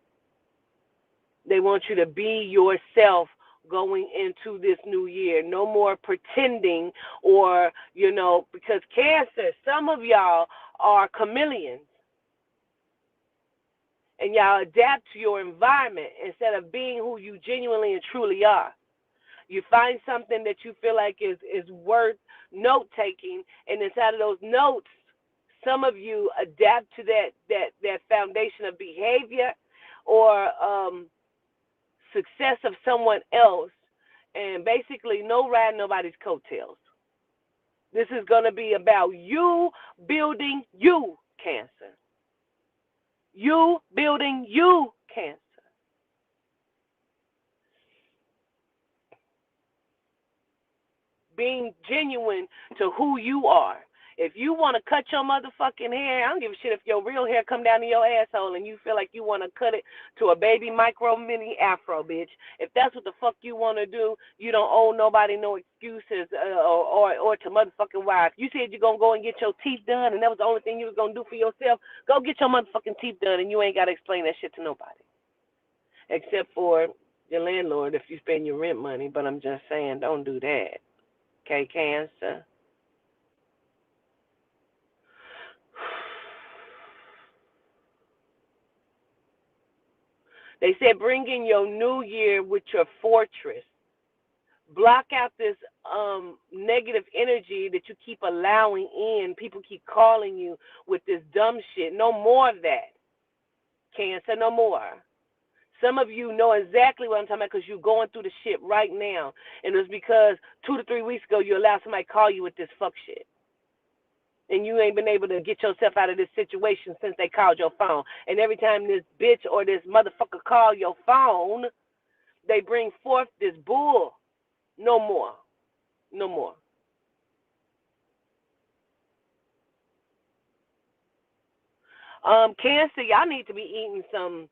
They want you to be yourself going into this new year. No more pretending or, because Cancer, some of y'all are chameleons and y'all adapt to your environment instead of being who you genuinely and truly are. You find something that you feel like is worth note taking, and inside of those notes, some of you adapt to that foundation of behavior or success of someone else, and basically no riding nobody's coattails. This is going to be about you building you, Cancer. You building you, Cancer. being genuine to who you are. If you want to cut your motherfucking hair, I don't give a shit if your real hair come down to your asshole and you feel like you want to cut it to a baby micro mini afro, bitch. If that's what the fuck you want to do, you don't owe nobody no excuses or to motherfucking wife. You said you're going to go and get your teeth done and that was the only thing you was going to do for yourself. Go get your motherfucking teeth done and you ain't got to explain that shit to nobody. Except for your landlord if you spend your rent money. But I'm just saying, don't do that. Okay, Cancer? They said bring in your new year with your fortress. Block out this negative energy that you keep allowing in. People keep calling you with this dumb shit. No more of that. Cancer, no more. Some of you know exactly what I'm talking about because you're going through the shit right now. And it's because 2 to 3 weeks ago you allowed somebody to call you with this fuck shit. And you ain't been able to get yourself out of this situation since they called your phone. And every time this bitch or this motherfucker call your phone, they bring forth this bull. No more. No more. Cancer, y'all need to be eating some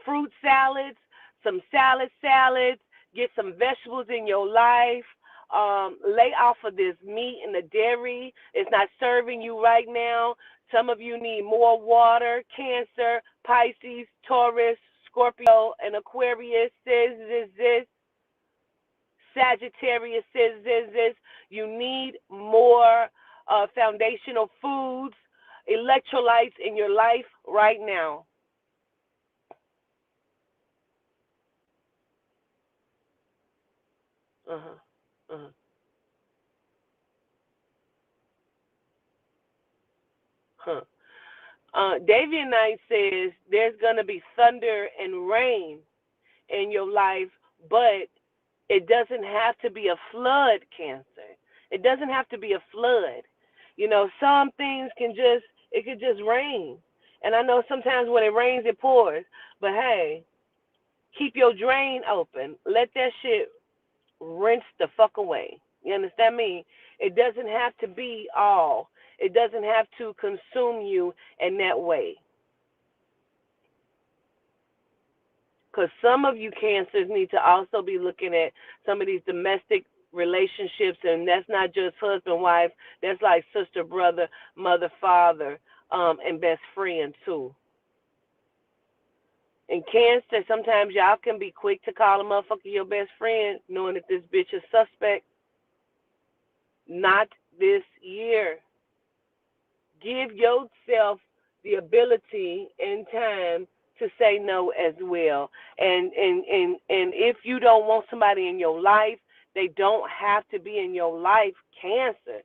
fruit salads, some salads, get some vegetables in your life. Lay off of this meat and the dairy. It's not serving you right now. Some of you need more water. Cancer, Pisces, Taurus, Scorpio, and Aquarius says this. Sagittarius says this. You need more foundational foods, electrolytes in your life right now. Davian Knight says there's going to be thunder and rain in your life, but it doesn't have to be a flood, Cancer. It doesn't have to be a flood. You know, some things it could just rain. And I know sometimes when it rains, it pours. But hey, keep your drain open. Let that shit rinse the fuck away. You understand me? It doesn't have to be all. It doesn't have to consume you in that way. Because some of you Cancers need to also be looking at some of these domestic relationships, and that's not just husband, wife. That's like sister, brother, mother, father, and best friend, too. In Cancer, sometimes y'all can be quick to call a motherfucker your best friend, knowing that this bitch is suspect. Not this year. Give yourself the ability and time to say no as well. And if you don't want somebody in your life, they don't have to be in your life, Cancer.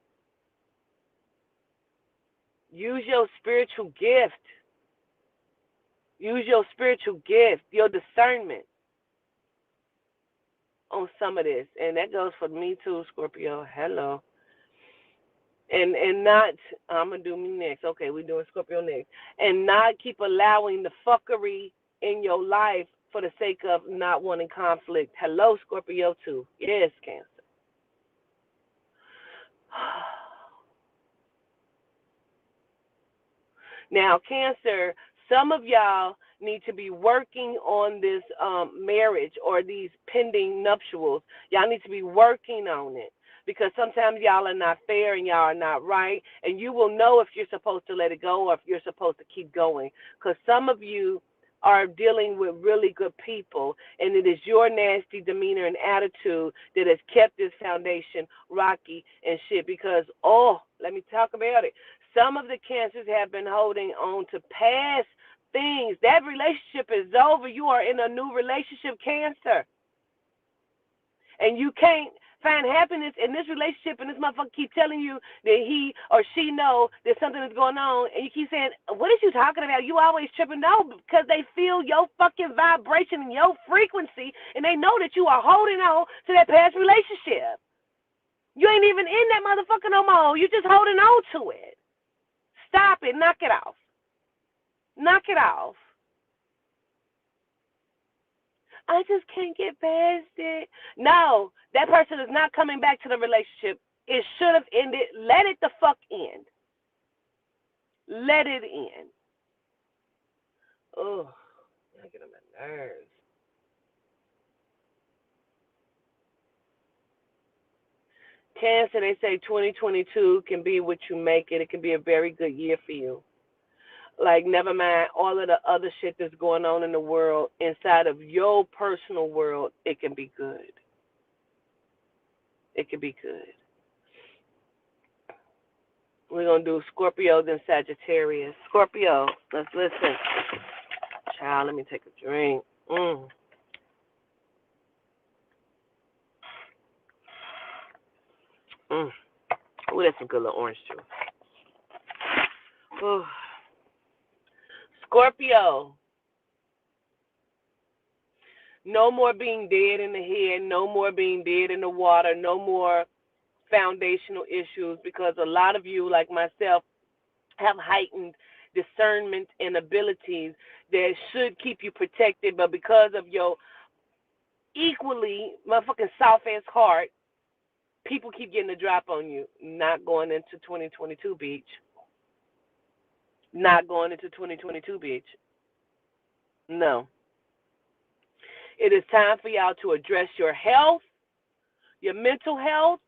Use your spiritual gift. Use your spiritual gift, your discernment on some of this. And that goes for me too, Scorpio. Hello. And not, I'm going to do me next. Okay, we're doing Scorpio next. And not keep allowing the fuckery in your life for the sake of not wanting conflict. Hello, Scorpio too. Yes, Cancer. Now, Cancer, some of y'all need to be working on this marriage or these pending nuptials. Y'all need to be working on it. Because sometimes y'all are not fair and y'all are not right, and you will know if you're supposed to let it go or if you're supposed to keep going. Because some of you are dealing with really good people, and it is your nasty demeanor and attitude that has kept this foundation rocky and shit. Because, let me talk about it. Some of the Cancers have been holding on to past things. That relationship is over. You are in a new relationship, Cancer. And you can't find happiness in this relationship, and this motherfucker keep telling you that he or she know that something is going on, and you keep saying, what is you talking about? You always tripping. No, because they feel your fucking vibration and your frequency, and they know that you are holding on to that past relationship. You ain't even in that motherfucker no more. You're just holding on to it. Stop it. Knock it off. Knock it off. I just can't get past it. No, that person is not coming back to the relationship. It should have ended. Let it the fuck end. Let it end. Oh, I get on my nerves. Cancer, they say 2022 can be what you make it. It can be a very good year for you. Like, never mind all of the other shit that's going on in the world. Inside of your personal world, it can be good. It can be good. We're going to do Scorpio, then Sagittarius. Scorpio, let's listen. Child, let me take a drink. Oh, that's some good little orange juice. Ooh. Scorpio, no more being dead in the head, no more being dead in the water, no more foundational issues, because a lot of you, like myself, have heightened discernment and abilities that should keep you protected, but because of your equally motherfucking soft ass heart, people keep getting a drop on you. Not going into 2022, bitch. Not going into 2022, bitch. No. It is time for y'all to address your health, your mental health,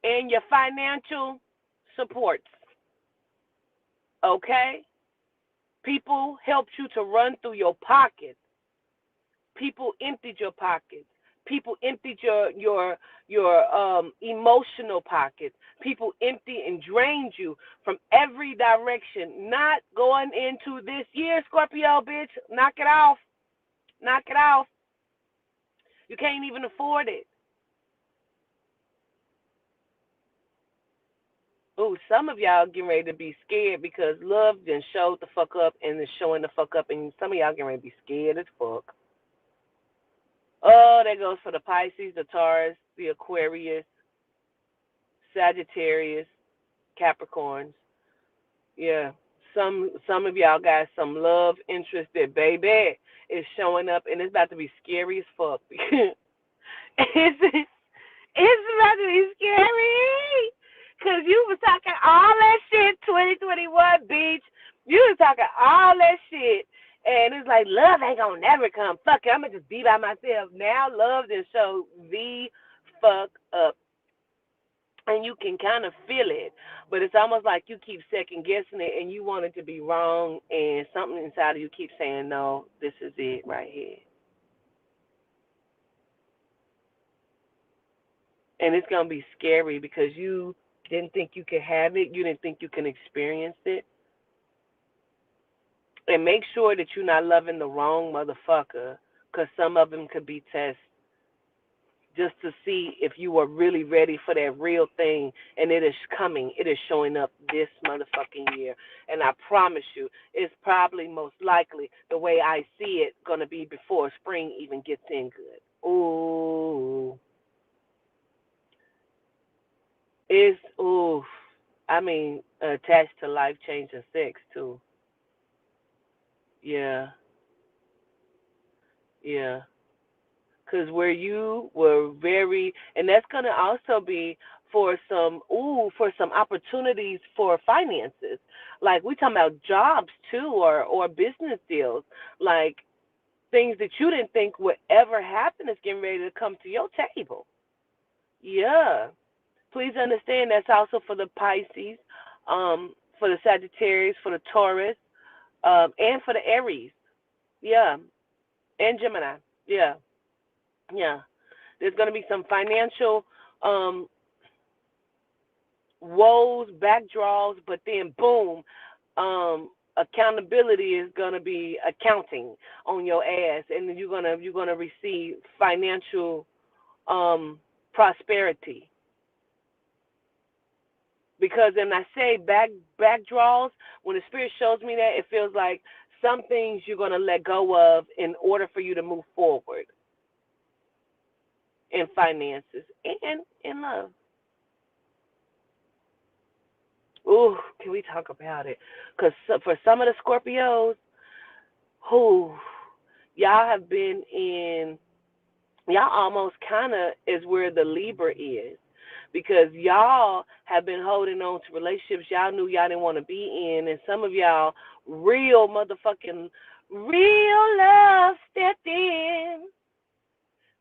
and your financial supports. Okay? People helped you to run through your pockets. People emptied your pockets. People emptied your emotional pockets. People emptied and drained you from every direction. Not going into this year, Scorpio, bitch. Knock it off. Knock it off. You can't even afford it. Ooh, some of y'all getting ready to be scared because love then showed the fuck up and is showing the fuck up, and some of y'all getting ready to be scared as fuck. Oh, that goes for the Pisces, the Taurus, the Aquarius, Sagittarius, Capricorns. Yeah. Some of y'all got some love interest that baby is showing up, and it's about to be scary as fuck. it's about to be scary. Because you was talking all that shit 2021, bitch. You was talking all that shit. And it's like, love ain't going to never come. Fuck it, I'm going to just be by myself. Now love just showed the fuck up. And you can kind of feel it. But it's almost like you keep second guessing it and you want it to be wrong. And something inside of you keeps saying, no, this is it right here. And it's going to be scary because you didn't think you could have it. You didn't think you can experience it. And make sure that you're not loving the wrong motherfucker, because some of them could be tests just to see if you are really ready for that real thing. And it is coming. It is showing up this motherfucking year. And I promise you, it's probably most likely the way I see it going to be before spring even gets in good. Ooh. Ooh. I mean, attached to life-changing sex, too. Yeah. Yeah. Because where you were very, and that's going to also be for some opportunities for finances. Like, we talking about jobs, too, or business deals. Like, things that you didn't think would ever happen is getting ready to come to your table. Yeah. Please understand that's also for the Pisces, for the Sagittarius, for the Taurus, and for the Aries. Yeah. And Gemini. Yeah. Yeah. There's going to be some financial woes, backdraws, but then boom, accountability is going to be accounting on your ass, and you're gonna receive financial prosperity. Because when I say backdraws, when the spirit shows me that, it feels like some things you're going to let go of in order for you to move forward in finances and in love. Ooh, can we talk about it? Because for some of the Scorpios, who Y'all have been in, y'all almost kind of is where the Libra is. Because y'all have been holding on to relationships y'all knew y'all didn't want to be in, and some of y'all real motherfucking real love stepped in.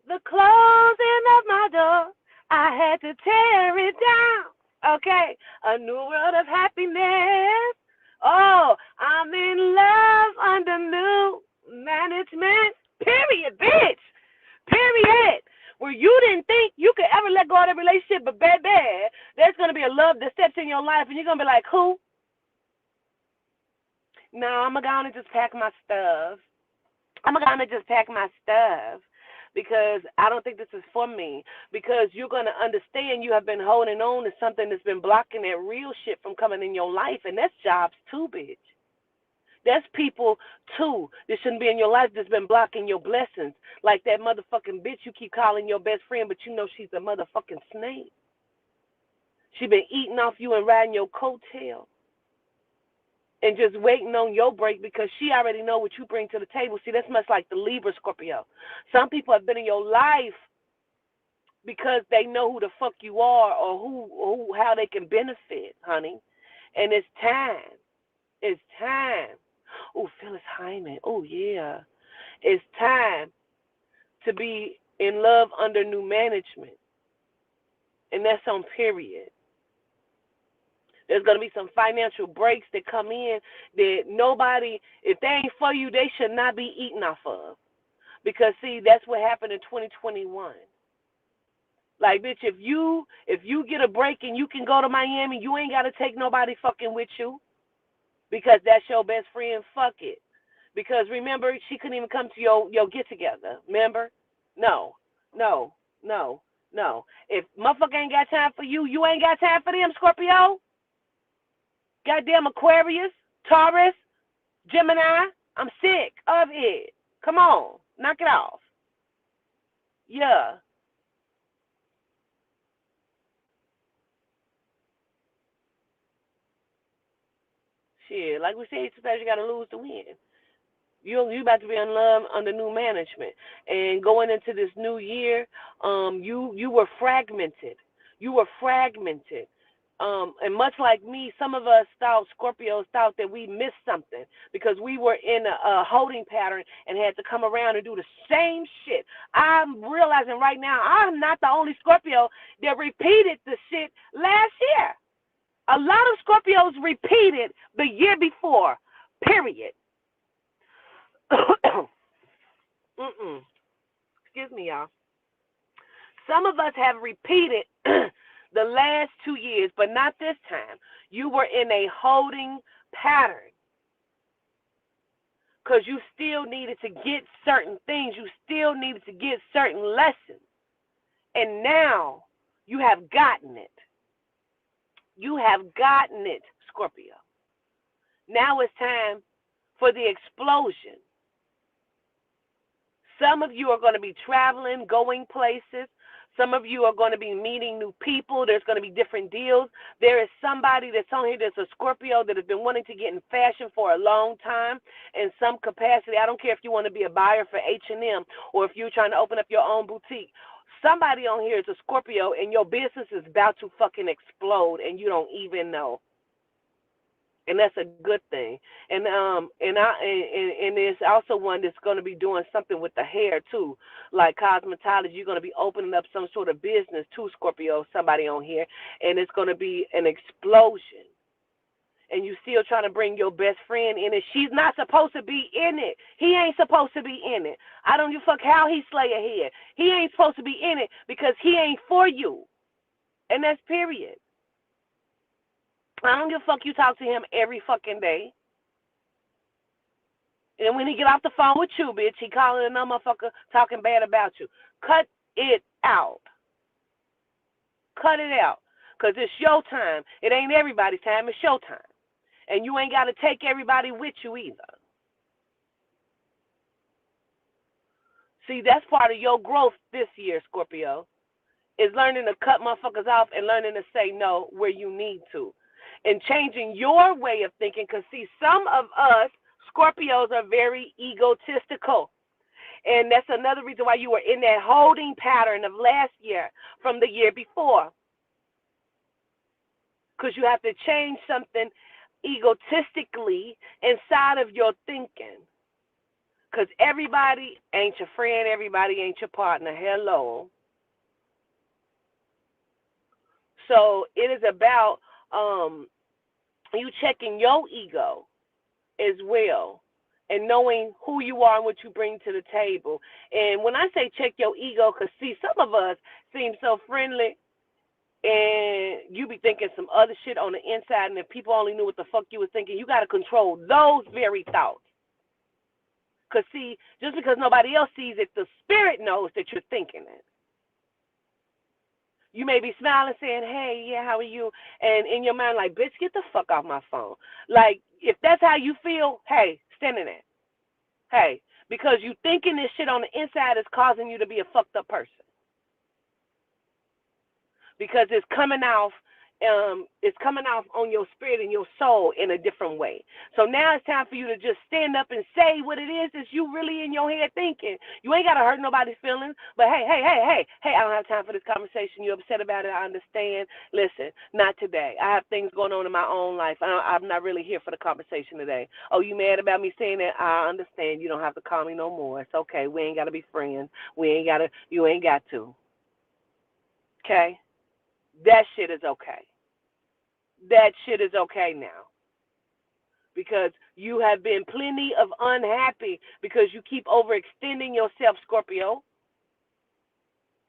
The closing of my door, I had to tear it down. Okay, a new world of happiness. Oh, I'm in love under new management. Period, bitch. Period. Where you didn't think you could ever let go of that relationship, but baby, there's going to be a love that steps in your life, and you're going to be like, who? No, I'm going to just pack my stuff. I'm going to just pack my stuff because I don't think this is for me. Because you're going to understand you have been holding on to something that's been blocking that real shit from coming in your life, and that's jobs too, bitch. That's people, too, that shouldn't be in your life that's been blocking your blessings. Like that motherfucking bitch you keep calling your best friend, but you know she's a motherfucking snake. She been eating off you and riding your coattail and just waiting on your break because she already know what you bring to the table. See, that's much like the Libra Scorpio. Some people have been in your life because they know who the fuck you are or how they can benefit, honey. And it's time. It's time. Oh, Phyllis Hyman. Oh, yeah. It's time to be in love under new management. And that's on period. There's going to be some financial breaks that come in that nobody, if they ain't for you, they should not be eating off of. Because, see, that's what happened in 2021. Like, bitch, if you get a break and you can go to Miami, you ain't got to take nobody fucking with you because that's your best friend. Fuck it. Because, remember, she couldn't even come to your get-together. Remember? No. If motherfucker ain't got time for you, you ain't got time for them, Scorpio. Goddamn Aquarius, Taurus, Gemini. I'm sick of it. Come on. Knock it off. Yeah. Shit, like we said, sometimes you got to lose to win. You about to be in love under new management, and going into this new year, you were fragmented. You were fragmented, and much like me, some of us Scorpios thought that we missed something because we were in a holding pattern and had to come around and do the same shit. I'm realizing right now I'm not the only Scorpio that repeated the shit last year. A lot of Scorpios repeated the year before. Period. Excuse me, y'all. Some of us have repeated the last 2 years, but not this time. You were in a holding pattern because you still needed to get certain things. You still needed to get certain lessons. And now you have gotten it. You have gotten it, Scorpio. Now it's time for the explosion. Some of you are going to be traveling, going places. Some of you are going to be meeting new people. There's going to be different deals. There is somebody that's on here that's a Scorpio that has been wanting to get in fashion for a long time in some capacity. I don't care if you want to be a buyer for H&M or if you're trying to open up your own boutique. Somebody on here is a Scorpio and your business is about to fucking explode and you don't even know. And that's a good thing. And there's also one that's going to be doing something with the hair too, like cosmetology. You're going to be opening up some sort of business too, Scorpio. Somebody on here, and it's going to be an explosion. And you still trying to bring your best friend in it. She's not supposed to be in it. He ain't supposed to be in it. I don't give a fuck how he slay a head. He ain't supposed to be in it because he ain't for you. And that's period. I don't give a fuck you talk to him every fucking day. And when he get off the phone with you, bitch, he calling another motherfucker talking bad about you. Cut it out. Cut it out. Because it's your time. It ain't everybody's time. It's your time. And you ain't got to take everybody with you either. See, that's part of your growth this year, Scorpio, is learning to cut motherfuckers off and learning to say no where you need to. And changing your way of thinking, because, see, some of us Scorpios are very egotistical. And that's another reason why you were in that holding pattern of last year from the year before. Because you have to change something egotistically inside of your thinking. Because everybody ain't your friend, everybody ain't your partner. Hello. So it is about you checking your ego as well and knowing who you are and what you bring to the table. And when I say check your ego, because, see, some of us seem so friendly and you be thinking some other shit on the inside, and if people only knew what the fuck you was thinking, you got to control those very thoughts. Because, see, just because nobody else sees it, the spirit knows that you're thinking it. You may be smiling, saying, hey, yeah, how are you? And in your mind, like, bitch, get the fuck off my phone. Like, if that's how you feel, hey, stand in it. Hey, because you thinking this shit on the inside is causing you to be a fucked up person. Because it's coming off on your spirit and your soul in a different way. So now it's time for you to just stand up and say what it is that you really in your head thinking. You ain't got to hurt nobody's feelings, but hey, I don't have time for this conversation. You upset about it, I understand. Listen, not today. I have things going on in my own life. I'm not really here for the conversation today. Oh, you mad about me saying that? I understand. You don't have to call me no more. It's okay. We ain't got to be friends. You ain't got to. Okay? That shit is okay. That shit is okay now. Because you have been plenty of unhappy because you keep overextending yourself, Scorpio.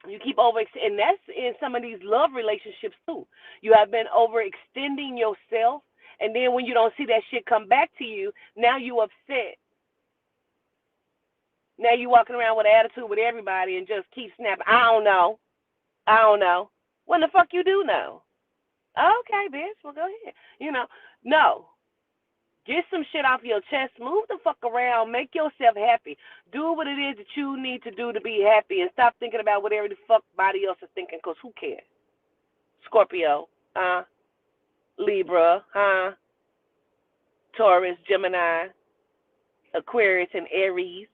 You keep and that's in some of these love relationships too. You have been overextending yourself, and then when you don't see that shit come back to you, now you upset. Now you walking around with an attitude with everybody and just keep snapping. I don't know. When the fuck you do know? Okay, bitch, well, go ahead. No. Get some shit off your chest. Move the fuck around. Make yourself happy. Do what it is that you need to do to be happy and stop thinking about whatever the fuck body else is thinking, because who cares? Scorpio, Libra, Taurus, Gemini, Aquarius, and Aries,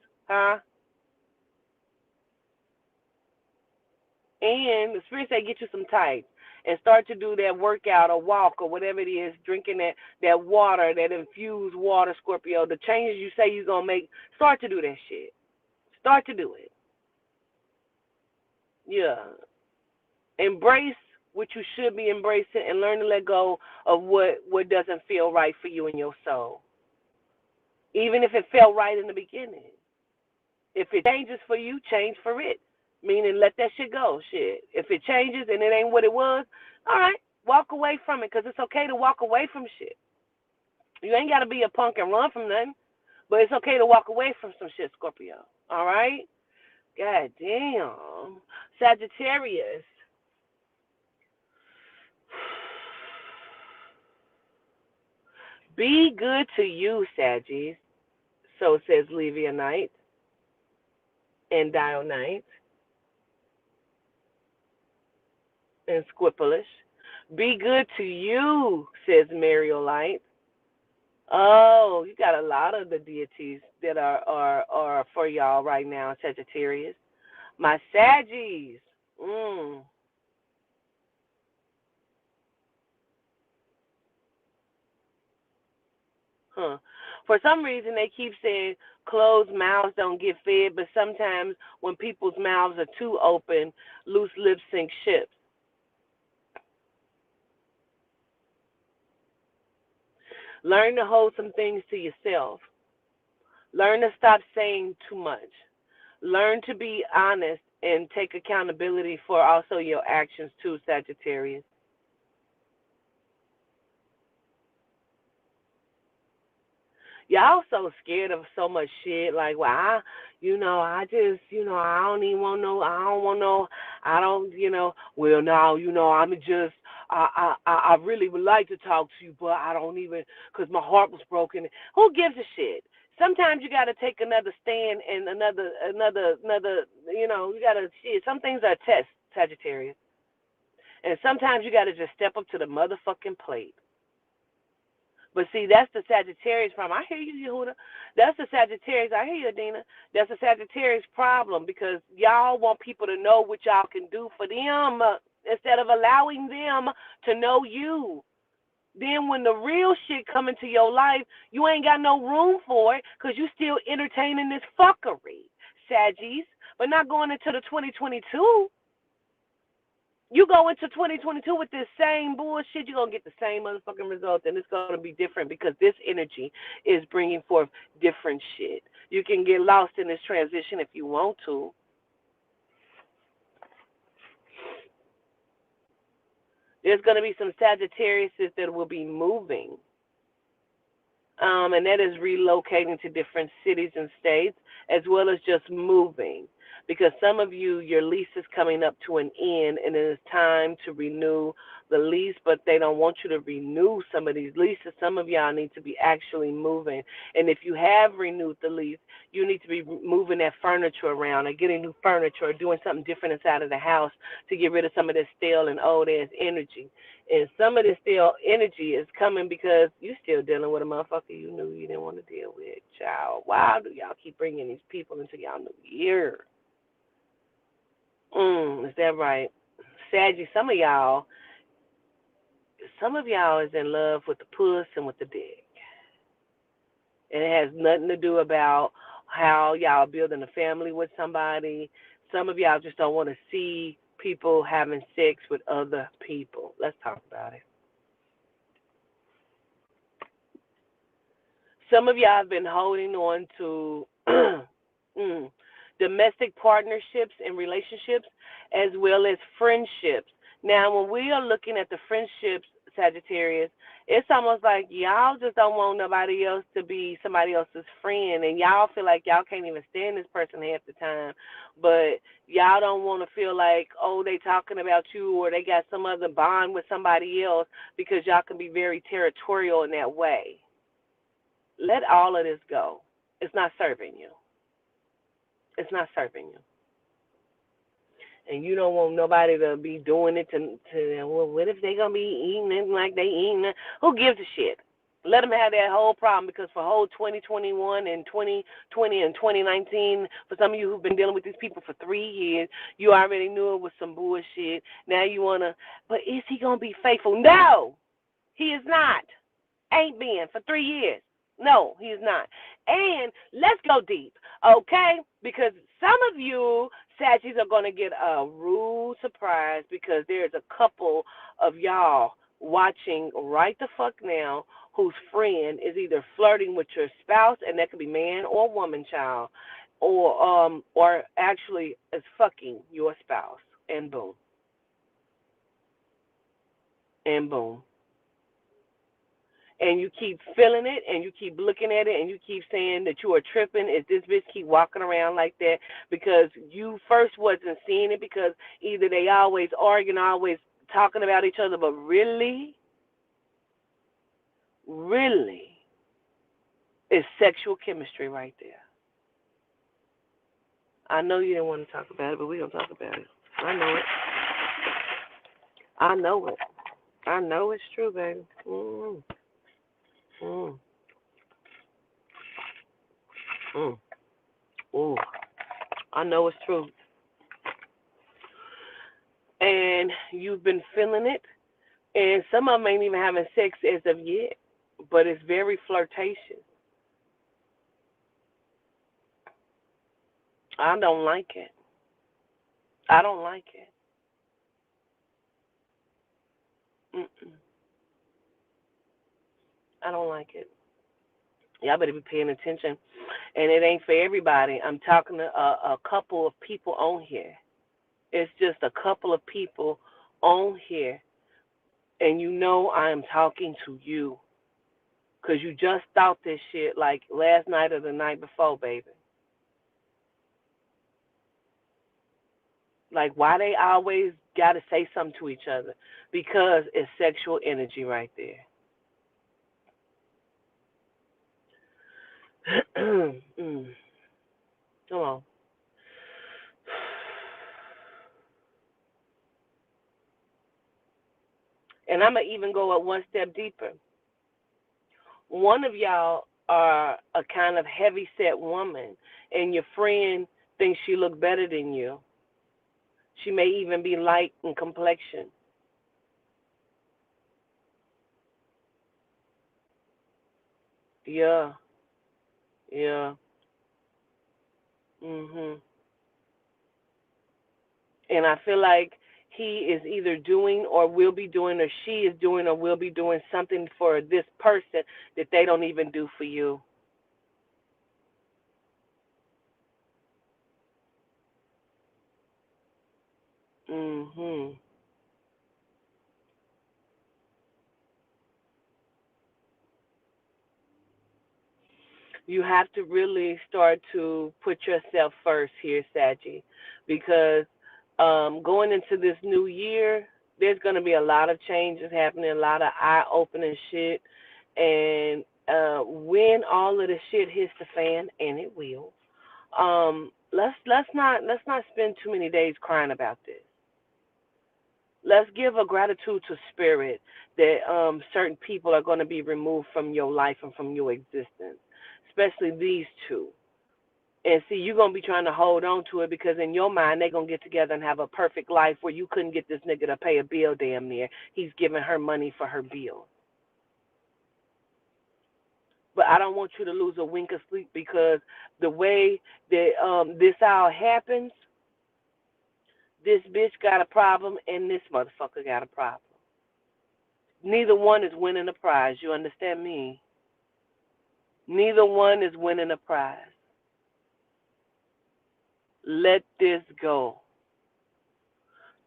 And the spirit say get you some tights and start to do that workout or walk or whatever it is, drinking that water, that infused water, Scorpio. The changes you say you're going to make, start to do that shit. Start to do it. Yeah. Embrace what you should be embracing and learn to let go of what doesn't feel right for you in your soul. Even if it felt right in the beginning. If it changes for you, change for it. Meaning let that shit go, shit. If it changes and it ain't what it was, all right, walk away from it, because it's okay to walk away from shit. You ain't got to be a punk and run from nothing, but it's okay to walk away from some shit, Scorpio. All right? God damn. Sagittarius. Be good to you, Saggies. So says Levia Knight and Dial Knight and Squippalish. Be good to you, says Mariel Light. Oh, you got a lot of the deities that are for y'all right now, Sagittarius. My Saggies. For some reason, they keep saying closed mouths don't get fed, but sometimes when people's mouths are too open, loose lips sink ships. Learn to hold some things to yourself. Learn to stop saying too much. Learn to be honest and take accountability for also your actions too, Sagittarius. Y'all so scared of so much shit. Like, well, I just, I don't even want no, I don't want no, I don't, well, now, I'm just, I really would like to talk to you, but I don't even, because my heart was broken. Who gives a shit? Sometimes you got to take another stand and another, you got to, shit, some things are tests, Sagittarius. And sometimes you got to just step up to the motherfucking plate. But see, that's the Sagittarius problem. I hear you, Yehuda. That's the Sagittarius. I hear you, Adina. That's the Sagittarius problem because y'all want people to know what y'all can do for them instead of allowing them to know you. Then when the real shit come into your life, you ain't got no room for it because you still entertaining this fuckery, Saggies. But not going into the 2022. You go into 2022 with this same bullshit, you're going to get the same motherfucking result, and it's going to be different because this energy is bringing forth different shit. You can get lost in this transition if you want to. There's going to be some Sagittarius that will be moving, and that is relocating to different cities and states, as well as just moving. Because some of you, your lease is coming up to an end, and it is time to renew the lease, but they don't want you to renew some of these leases. Some of y'all need to be actually moving. And if you have renewed the lease, you need to be moving that furniture around or getting new furniture or doing something different inside of the house to get rid of some of this stale and old-ass energy. And some of this stale energy is coming because you still dealing with a motherfucker you knew you didn't want to deal with, child. Why do y'all keep bringing these people into y'all new year? Is that right? Saggy, some of y'all is in love with the puss and with the dick. And it has nothing to do about how y'all building a family with somebody. Some of y'all just don't want to see people having sex with other people. Let's talk about it. Some of y'all have been holding on to domestic partnerships and relationships as well as friendships. Now, when we are looking at the friendships, Sagittarius, it's almost like y'all just don't want nobody else to be somebody else's friend, and y'all feel like y'all can't even stand this person half the time, but y'all don't want to feel like, oh, they talking about you or they got some other bond with somebody else because y'all can be very territorial in that way. Let all of this go. It's not serving you. It's not serving you. And you don't want nobody to be doing it to well, what if they going to be eating it like they eating it? Who gives a shit? Let them have that whole problem because for whole 2021 and 2020 and 2019, for some of you who've been dealing with these people for 3 years, you already knew it was some bullshit. Now you want to, but is he going to be faithful? No, he is not. Ain't been for 3 years. No, he is not. And let's go deep, okay? Because some of you Saggies are going to get a rude surprise because there's a couple of y'all watching right the fuck now whose friend is either flirting with your spouse, and that could be man or woman, child, or actually is fucking your spouse, and boom. And boom. And you keep feeling it, and you keep looking at it, and you keep saying that you are tripping if this bitch keep walking around like that because you first wasn't seeing it because either they always arguing, always talking about each other, but really, it's sexual chemistry right there. I know you didn't want to talk about it, but we're going to talk about it. I know it. I know it. I know it's true, baby. Mm. Mm. Mm. Ooh, I know it's true. And you've been feeling it, and some of them ain't even having sex as of yet, but it's very flirtatious. I don't like it. I don't like it. Mm-mm. I don't like it. Y'all better be paying attention. And it ain't for everybody. I'm talking to a couple of people on here. It's just a couple of people on here. And you know I am talking to you. Because you just thought this shit like last night or the night before, baby. Like, why they always got to say something to each other? Because it's sexual energy right there. Come on. And I'm going to even go one step deeper. One of y'all are a kind of heavy set woman, and your friend thinks she look better than you. She may even be light in complexion. Yeah, yeah. Mhm. And I feel like he is either doing or will be doing, or she is doing or will be doing something for this person that they don't even do for you. Mhm. You have to really start to put yourself first here, Saji, because going into this new year, there's going to be a lot of changes happening, a lot of eye-opening shit, and when all of the shit hits the fan, and it will, let's not spend too many days crying about this. Let's give a gratitude to spirit that certain people are going to be removed from your life and from your existence, especially these two. And see, you're going to be trying to hold on to it because in your mind, they're going to get together and have a perfect life where you couldn't get this nigga to pay a bill damn near. He's giving her money for her bill. But I don't want you to lose a wink of sleep because the way that this all happens, this bitch got a problem and this motherfucker got a problem. Neither one is winning a prize. You understand me? Neither one is winning a prize. Let this go.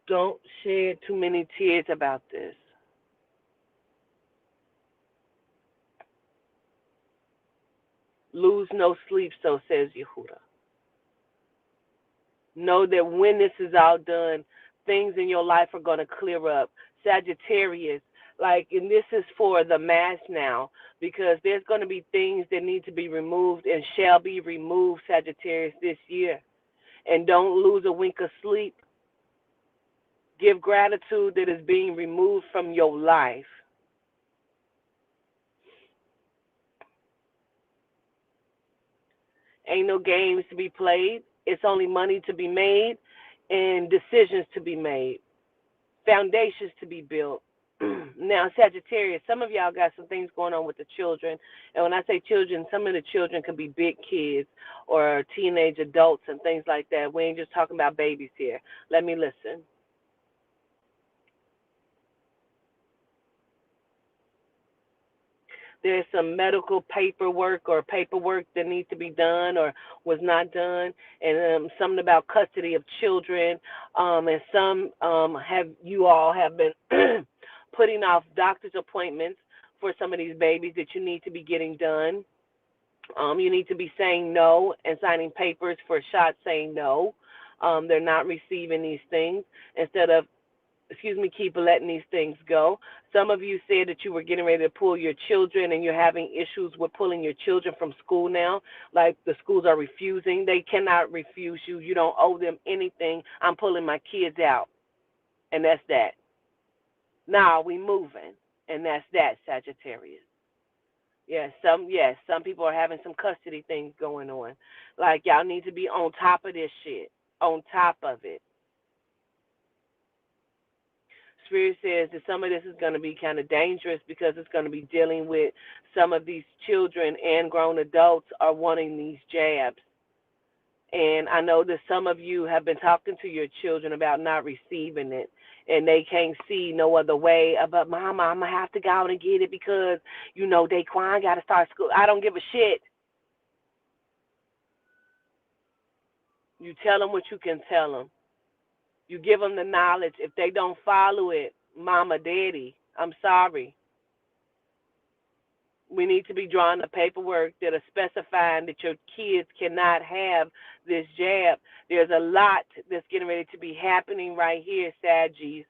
Don't shed too many tears about this. Lose no sleep, so says Yehuda. Know that when this is all done, things in your life are going to clear up. Sagittarius, like, and this is for the mass now, because there's going to be things that need to be removed and shall be removed, Sagittarius, this year. And don't lose a wink of sleep. Give gratitude that is being removed from your life. Ain't no games to be played. It's only money to be made and decisions to be made, foundations to be built. Now, Sagittarius, some of y'all got some things going on with the children. And when I say children, some of the children could be big kids or teenage adults and things like that. We ain't just talking about babies here. Let me listen. There's some medical paperwork that needs to be done or was not done, and something about custody of children, and some have you all have been putting off doctor's appointments for some of these babies that you need to be getting done. You need to be saying no and signing papers for shots saying no. They're not receiving these things instead of keep letting these things go. Some of you said that you were getting ready to pull your children and you're having issues with pulling your children from school now. Like the schools are refusing. They cannot refuse you. You don't owe them anything. I'm pulling my kids out. And that's that. Now we moving. And that's that, Sagittarius. Some people are having some custody things going on. Like y'all need to be on top of this shit. On top of it. Spirit says that some of this is going to be kind of dangerous because it's going to be dealing with some of these children and grown adults are wanting these jabs. And I know that some of you have been talking to your children about not receiving it, and they can't see no other way. But, Mama, I'm going to have to go out and get it because, Daquan got to start school. I don't give a shit. You tell them what you can tell them. You give them the knowledge. If they don't follow it, Mama, Daddy, I'm sorry. We need to be drawing the paperwork that are specifying that your kids cannot have this jab. There's a lot that's getting ready to be happening right here, Saggies.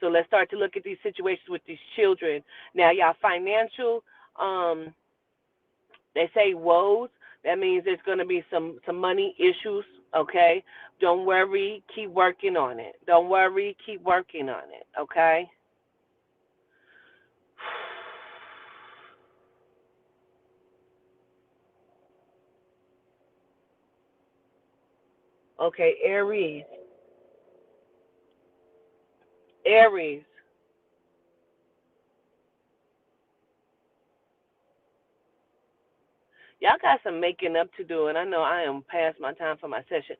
So let's start to look at these situations with these children. Now, y'all financial, they say woes. That means there's going to be some money issues, okay? Don't worry. Keep working on it. Don't worry. Keep working on it, okay? Okay, Aries. Aries. Y'all got some making up to do, and I know I am past my time for my session.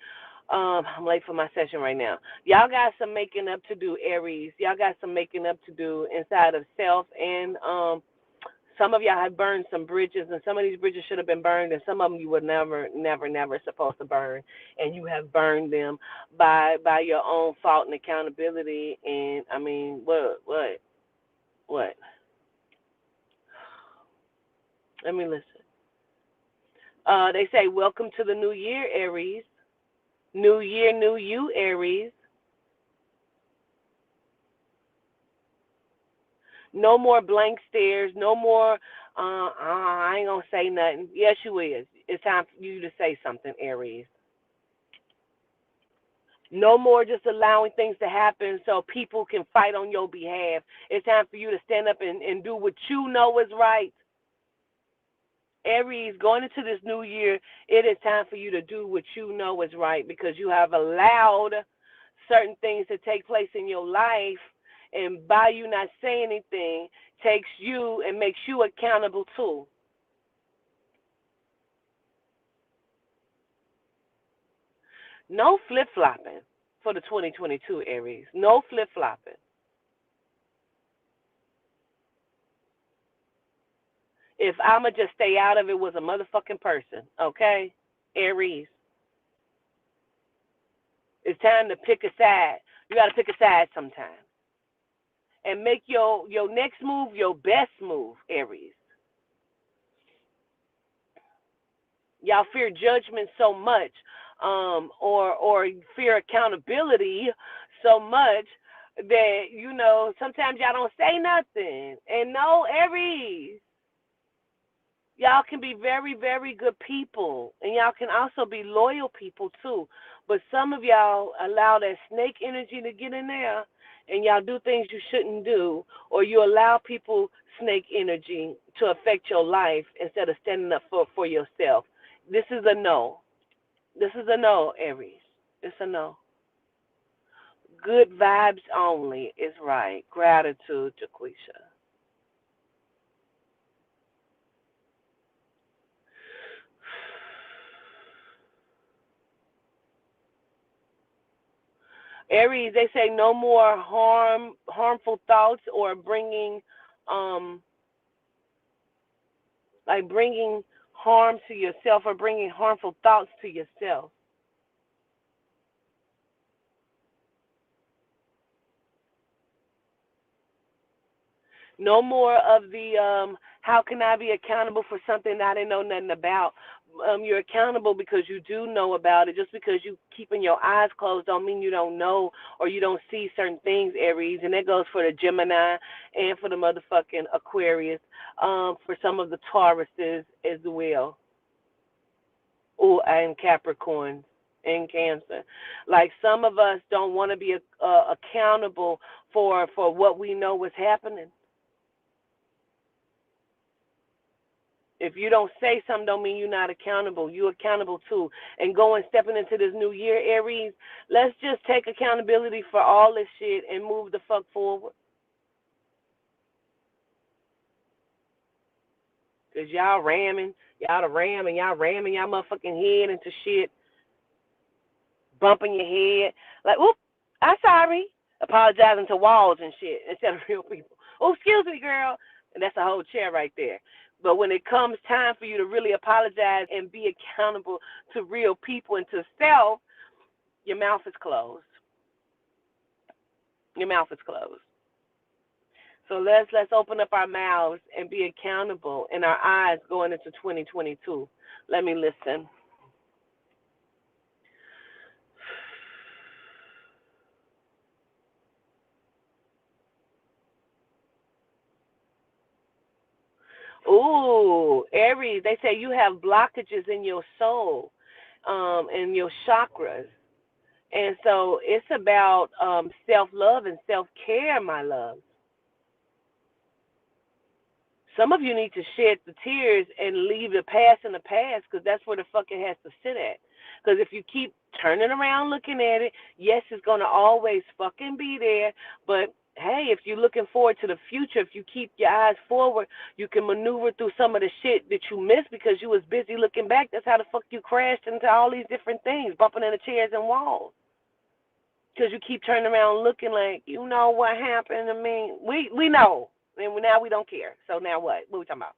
I'm late for my session right now. Y'all got some making up to do, Aries. Y'all got some making up to do inside of self, and some of y'all have burned some bridges, and some of these bridges should have been burned, and some of them you were never, never, never supposed to burn, and you have burned them by your own fault and accountability. And I mean, what? Let me listen. They say, welcome to the new year, Aries. New year, new you, Aries. No more blank stares. No more, I ain't going to say nothing. Yes, you is. It's time for you to say something, Aries. No more just allowing things to happen so people can fight on your behalf. It's time for you to stand up and do what you know is right. Aries, going into this new year, it is time for you to do what you know is right because you have allowed certain things to take place in your life, and by you not saying anything, takes you and makes you accountable too. No flip flopping for the 2022 Aries. No flip flopping. If I'ma just stay out of it was a motherfucking person, okay? Aries. It's time to pick a side. You gotta pick a side sometime. And make your next move your best move, Aries. Y'all fear judgment so much, or fear accountability so much that sometimes y'all don't say nothing. And no, Aries, y'all can be very, very good people, and y'all can also be loyal people too. But some of y'all allow that snake energy to get in there, and y'all do things you shouldn't do, or you allow people snake energy to affect your life instead of standing up for yourself. This is a no. This is a no, Aries. It's a no. Good vibes only is right. Gratitude, Jaquisha. Aries, they say no more harmful thoughts or um, bringing harm to yourself or bringing harmful thoughts to yourself. No more of the how can I be accountable for something I didn't know nothing about. You're accountable because you do know about it. Just because you keeping your eyes closed don't mean you don't know or you don't see certain things, Aries. And that goes for the Gemini and for the motherfucking Aquarius, for some of the Tauruses as well. Oh, and Capricorns and Cancer. Like some of us don't want to be accountable for what we know is happening. If you don't say something, don't mean you're not accountable. You're accountable too. And stepping into this new year, Aries, let's just take accountability for all this shit and move the fuck forward. Because y'all ramming y'all motherfucking head into shit, bumping your head. Like, oop, I'm sorry. Apologizing to walls and shit instead of real people. Oh, excuse me, girl. And that's a whole chair right there. But when it comes time for you to really apologize and be accountable to real people and to self, your mouth is closed. Your mouth is closed. So let's open up our mouths and be accountable in our eyes going into 2022. Let me listen. Ooh, Aries, they say you have blockages in your soul, in your chakras. And so it's about self-love and self-care, my love. Some of you need to shed the tears and leave the past in the past because that's where the fuck it has to sit at. Because if you keep turning around looking at it. Yes, it's going to always fucking be there, but hey, if you're looking forward to the future, if you keep your eyes forward, you can maneuver through some of the shit that you missed because you was busy looking back. That's how the fuck you crashed into all these different things, bumping into chairs and walls. Because you keep turning around looking like, you know what happened to me. We know, and now we don't care. So now what? What are we talking about?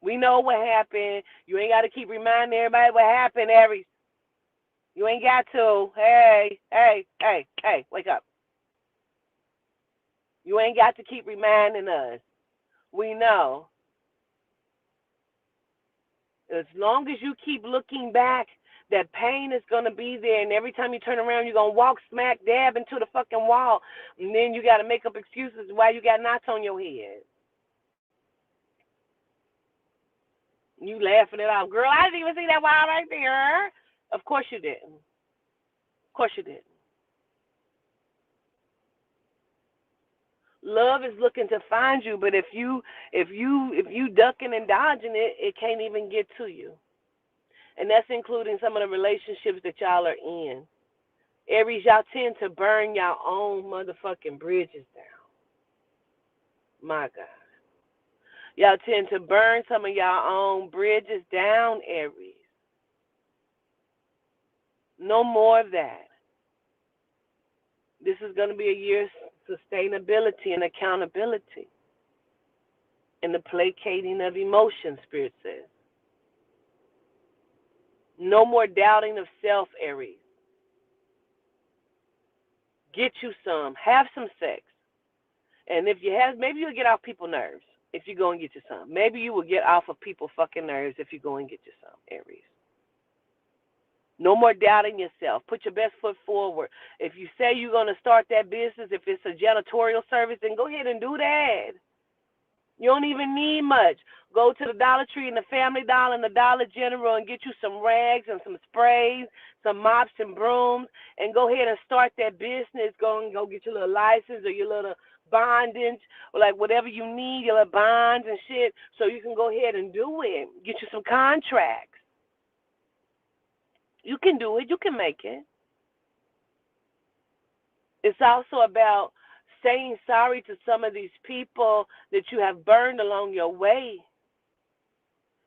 We know what happened. You ain't got to keep reminding everybody what happened, Aries. You ain't got to. Hey, wake up. You ain't got to keep reminding us. We know. As long as you keep looking back, that pain is going to be there, and every time you turn around, you're going to walk smack dab into the fucking wall, and then you got to make up excuses why you got knots on your head. You laughing it off. Girl, I didn't even see that wall right there. Of course you didn't. Of course you didn't. Love is looking to find you, but if you ducking and dodging it, it can't even get to you. And that's including some of the relationships that y'all are in. Aries, y'all tend to burn y'all own motherfucking bridges down. My God. Y'all tend to burn some of y'all own bridges down, Aries. No more of that. This is going to be a year of sustainability and accountability and the placating of emotions, Spirit says. No more doubting of self, Aries. Get you some. Have some sex. And if you have, maybe you'll get off people's nerves if you go and get you some. Maybe you will get off of people's fucking nerves if you go and get you some, Aries. No more doubting yourself. Put your best foot forward. If you say you're going to start that business, if it's a janitorial service, then go ahead and do that. You don't even need much. Go to the Dollar Tree and the Family Dollar and the Dollar General and get you some rags and some sprays, some mops and brooms, and go ahead and start that business. Go get your little license or your little bondage or like whatever you need, your little bonds and shit, so you can go ahead and do it. Get you some contracts. You can do it. You can make it. It's also about saying sorry to some of these people that you have burned along your way.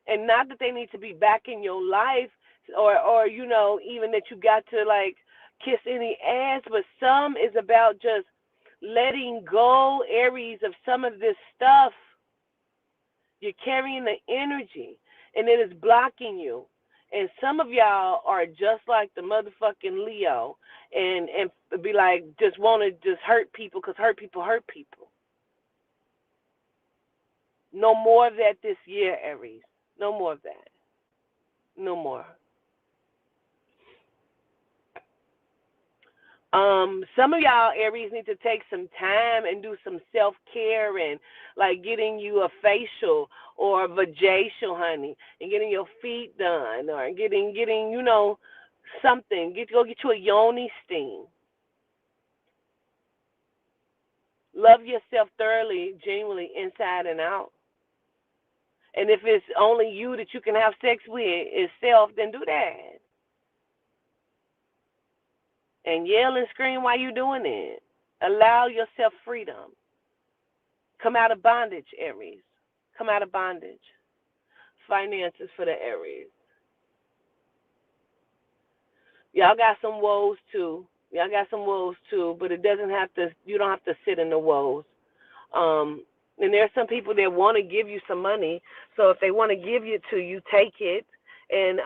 And not that they need to be back in your life or you know, even that you got to, like, kiss any ass, but some is about just letting go, Aries, of some of this stuff. You're carrying the energy, and it is blocking you. And some of y'all are just like the motherfucking Leo and be like, just want to just hurt people because hurt people hurt people. No more of that this year, Aries. No more of that. No more. Some of y'all, Aries, need to take some time and do some self-care and, like, getting you a facial or a vajacial, honey, and getting your feet done or getting you know, something. Go get you a yoni steam. Love yourself thoroughly, genuinely, inside and out. And if it's only you that you can have sex with itself, then do that. And yell and scream while you're doing it. Allow yourself freedom. Come out of bondage, Aries. Come out of bondage. Finances for the Aries. Y'all got some woes too. But it doesn't have to. You don't have to sit in the woes. And there's some people that want to give you some money. So if they want to give it to you, take it. And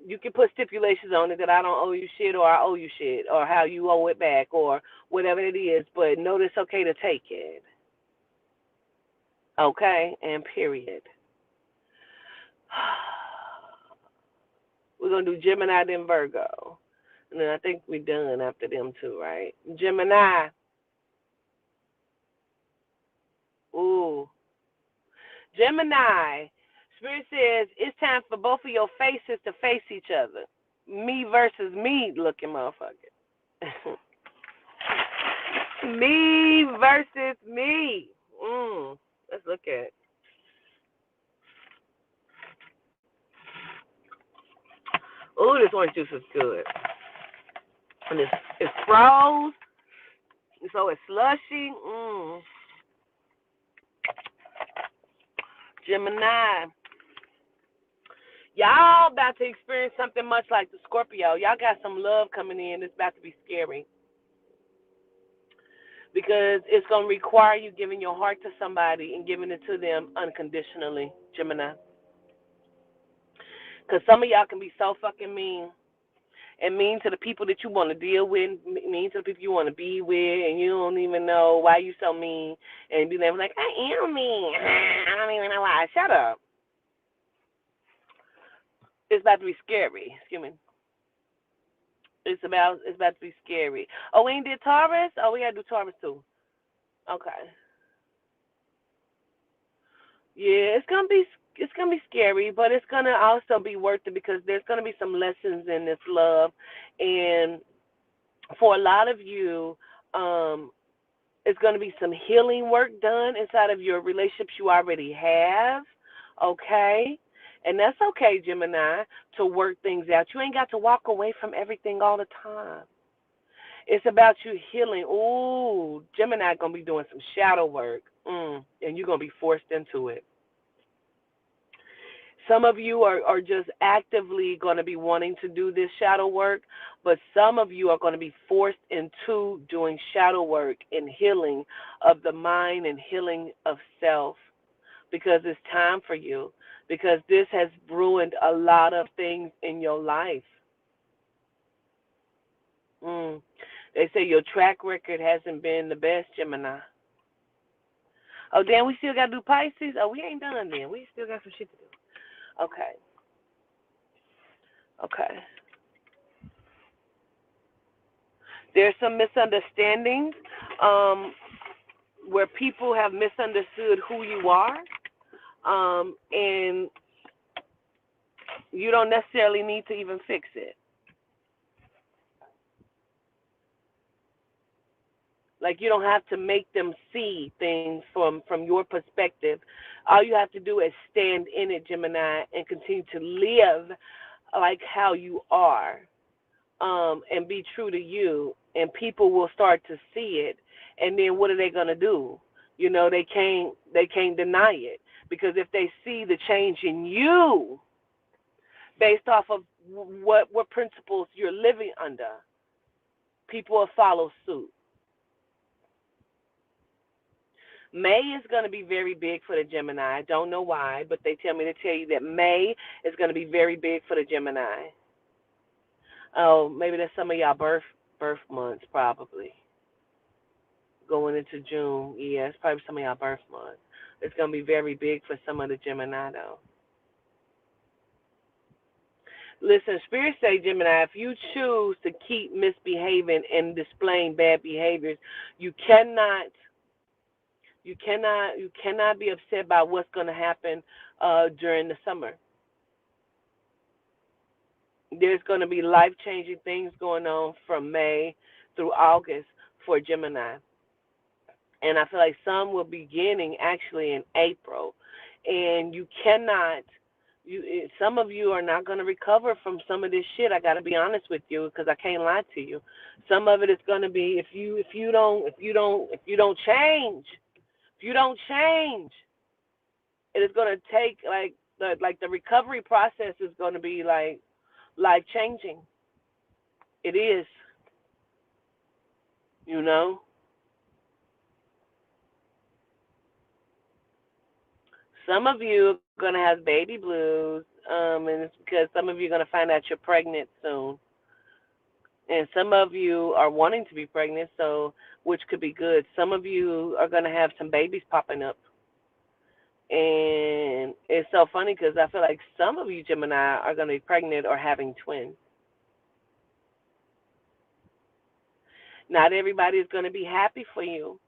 you can put stipulations on it that I don't owe you shit or I owe you shit or how you owe it back or whatever it is. But know that it's okay to take it. Okay? And period. We're going to do Gemini, then Virgo. And then I think we're done after them too, right? Gemini. Ooh. Gemini. Spirit says it's time for both of your faces to face each other. Me versus me looking motherfucker. Me versus me. Let's look at it. Ooh, this orange juice is good. And it's froze, so it's slushy. Gemini. Y'all about to experience something much like the Scorpio. Y'all got some love coming in. It's about to be scary. Because it's going to require you giving your heart to somebody and giving it to them unconditionally, Gemini. Because some of y'all can be so fucking mean. And mean to the people that you want to deal with, mean to the people you want to be with, and you don't even know why you so mean. And be like, I am mean. I don't even know why. Shut up. It's about to be scary. Excuse me. It's about to be scary. Oh, we ain't did Taurus? Oh, we gotta do Taurus too. Okay. Yeah, it's gonna be scary, but it's gonna also be worth it because there's gonna be some lessons in this love, and for a lot of you, it's gonna be some healing work done inside of your relationships you already have. Okay. And that's okay, Gemini, to work things out. You ain't got to walk away from everything all the time. It's about you healing. Ooh, Gemini gonna be doing some shadow work, and you're gonna be forced into it. Some of you are just actively going to be wanting to do this shadow work, but some of you are going to be forced into doing shadow work and healing of the mind and healing of self because it's time for you, because this has ruined a lot of things in your life. Mm. They say your track record hasn't been the best, Gemini. Oh, damn, we still got to do Pisces? Oh, we ain't done then. We still got some shit to do. Okay. Okay. There's some misunderstandings where people have misunderstood who you are, and you don't necessarily need to even fix it. Like you don't have to make them see things from your perspective. All you have to do is stand in it, Gemini, and continue to live like how you are, and be true to you. And people will start to see it. And then what are they gonna do? You know, they can't deny it because if they see the change in you based off of what principles you're living under, people will follow suit. May is going to be very big for the Gemini. I don't know why, but they tell me to tell you that May is going to be very big for the Gemini. Oh, maybe that's some of y'all birth months, probably going into June. Yeah, it's probably some of y'all birth months. It's going to be very big for some of the Gemini, though. Listen, Spirit say, Gemini, if you choose to keep misbehaving and displaying bad behaviors, you cannot you cannot be upset about what's going to happen during the summer. There's going to be life changing things going on from May through August for Gemini, and I feel like some will be beginning actually in April, and you cannot. Some of you are not going to recover from some of this shit. I got to be honest with you because I can't lie to you. Some of it is going to be if you don't change, it is going to take the recovery process is going to be like life changing. It is, you know. Some of you are going to have baby blues, and it's because some of you are going to find out you're pregnant soon, and some of you are wanting to be pregnant, so which could be good. Some of you are going to have some babies popping up. And it's so funny because I feel like some of you Gemini are going to be pregnant or having twins. Not everybody is going to be happy for you.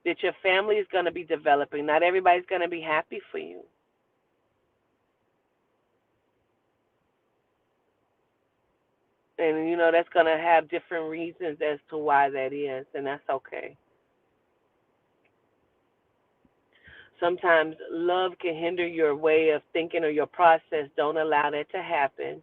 That your family is going to be developing. Not everybody's going to be happy for you. And, that's going to have different reasons as to why that is, and that's okay. Sometimes love can hinder your way of thinking or your process. Don't allow that to happen.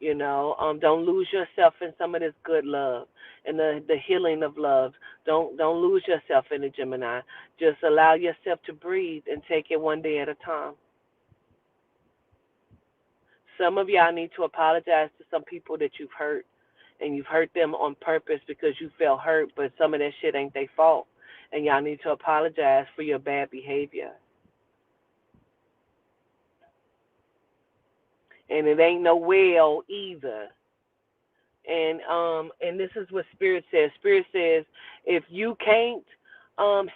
Don't lose yourself in some of this good love and the healing of love. Don't lose yourself in the Gemini. Just allow yourself to breathe and take it one day at a time. Some of y'all need to apologize to some people that you've hurt, and you've hurt them on purpose because you felt hurt, but some of that shit ain't their fault. And y'all need to apologize for your bad behavior. And it ain't no well either. And this is what Spirit says. Spirit says if you can't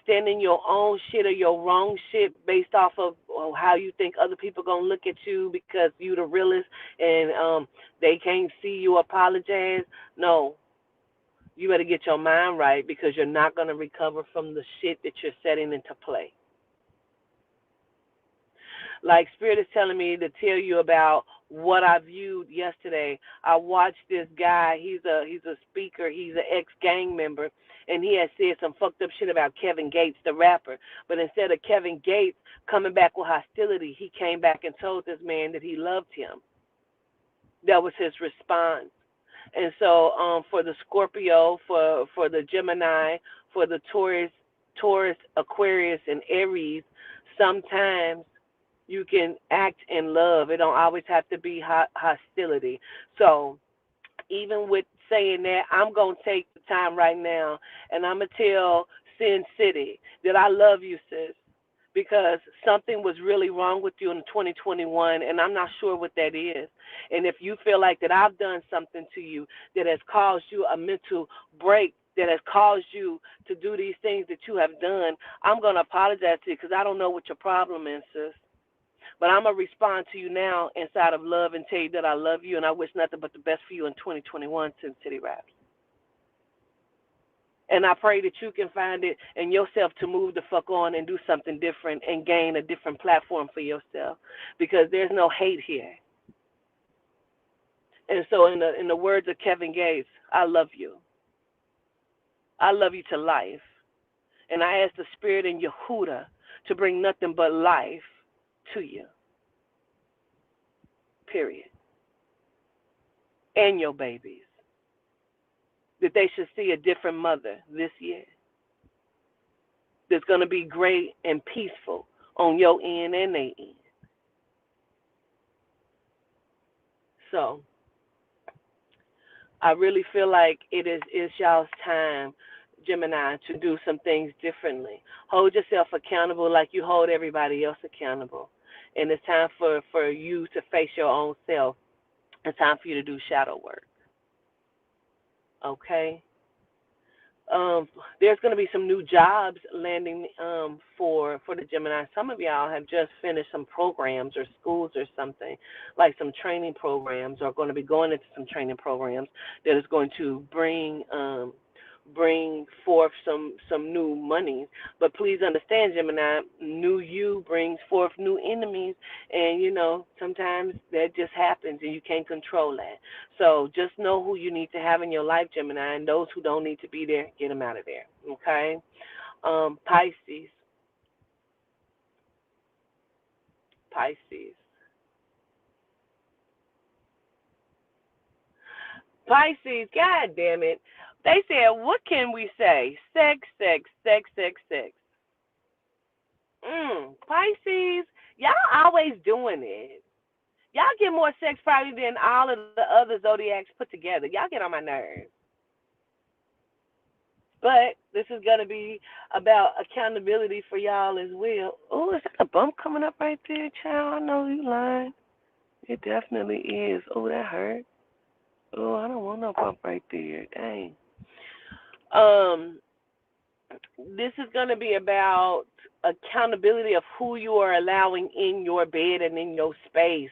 stand in your own shit or your wrong shit based off of how you think other people gonna look at you because you the realest and they can't see you apologize, no. You better get your mind right because you're not gonna recover from the shit that you're setting into play. Like Spirit is telling me to tell you about what I viewed yesterday. I watched this guy. He's a speaker. He's an ex-gang member, and he had said some fucked up shit about Kevin Gates, the rapper. But instead of Kevin Gates coming back with hostility, he came back and told this man that he loved him. That was his response. And so for the Scorpio, for the Gemini, for the Taurus, Aquarius, and Aries, sometimes you can act in love. It don't always have to be hostility. So even with saying that, I'm going to take the time right now, and I'm going to tell Sin City that I love you, sis, because something was really wrong with you in 2021, and I'm not sure what that is. And if you feel like that I've done something to you that has caused you a mental break, that has caused you to do these things that you have done, I'm going to apologize to you because I don't know what your problem is, sis. But I'm going to respond to you now inside of love and tell you that I love you and I wish nothing but the best for you in 2021, Sin City Raps. And I pray that you can find it in yourself to move the fuck on and do something different and gain a different platform for yourself because there's no hate here. And so in the words of Kevin Gates, I love you. I love you to life. And I ask the Spirit in Yehuda to bring nothing but life to you. Period. And your babies. That they should see a different mother this year. That's going to be great and peaceful on your end and their end. So, I really feel like it's y'all's time, Gemini, to do some things differently. Hold yourself accountable like you hold everybody else accountable. And it's time for you to face your own self. It's time for you to do shadow work. Okay? There's going to be some new jobs landing for the Gemini. Some of y'all have just finished some programs or schools or something, like some training programs, or going to be going into some training programs that is going to bring forth some new money. But please understand, Gemini, new you brings forth new enemies, and sometimes that just happens and you can't control that. So just know who you need to have in your life, Gemini, and those who don't need to be there, get them out of there. Okay? Pisces. Pisces, God damn it. They said, what can we say? Sex, sex, sex, sex, sex. Pisces, y'all always doing it. Y'all get more sex probably than all of the other zodiacs put together. Y'all get on my nerves. But this is going to be about accountability for y'all as well. Oh, is that a bump coming up right there, child? I know you lying. It definitely is. Oh, that hurt. Oh, I don't want no bump right there. Dang. This is going to be about accountability of who you are allowing in your bed and in your space.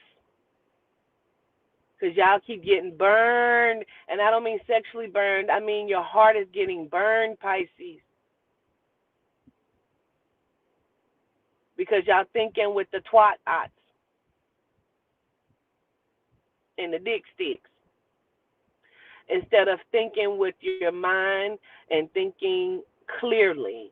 Because y'all keep getting burned, and I don't mean sexually burned. I mean your heart is getting burned, Pisces. Because y'all thinking with the twat-ots and the dick sticks. Instead of thinking with your mind and thinking clearly.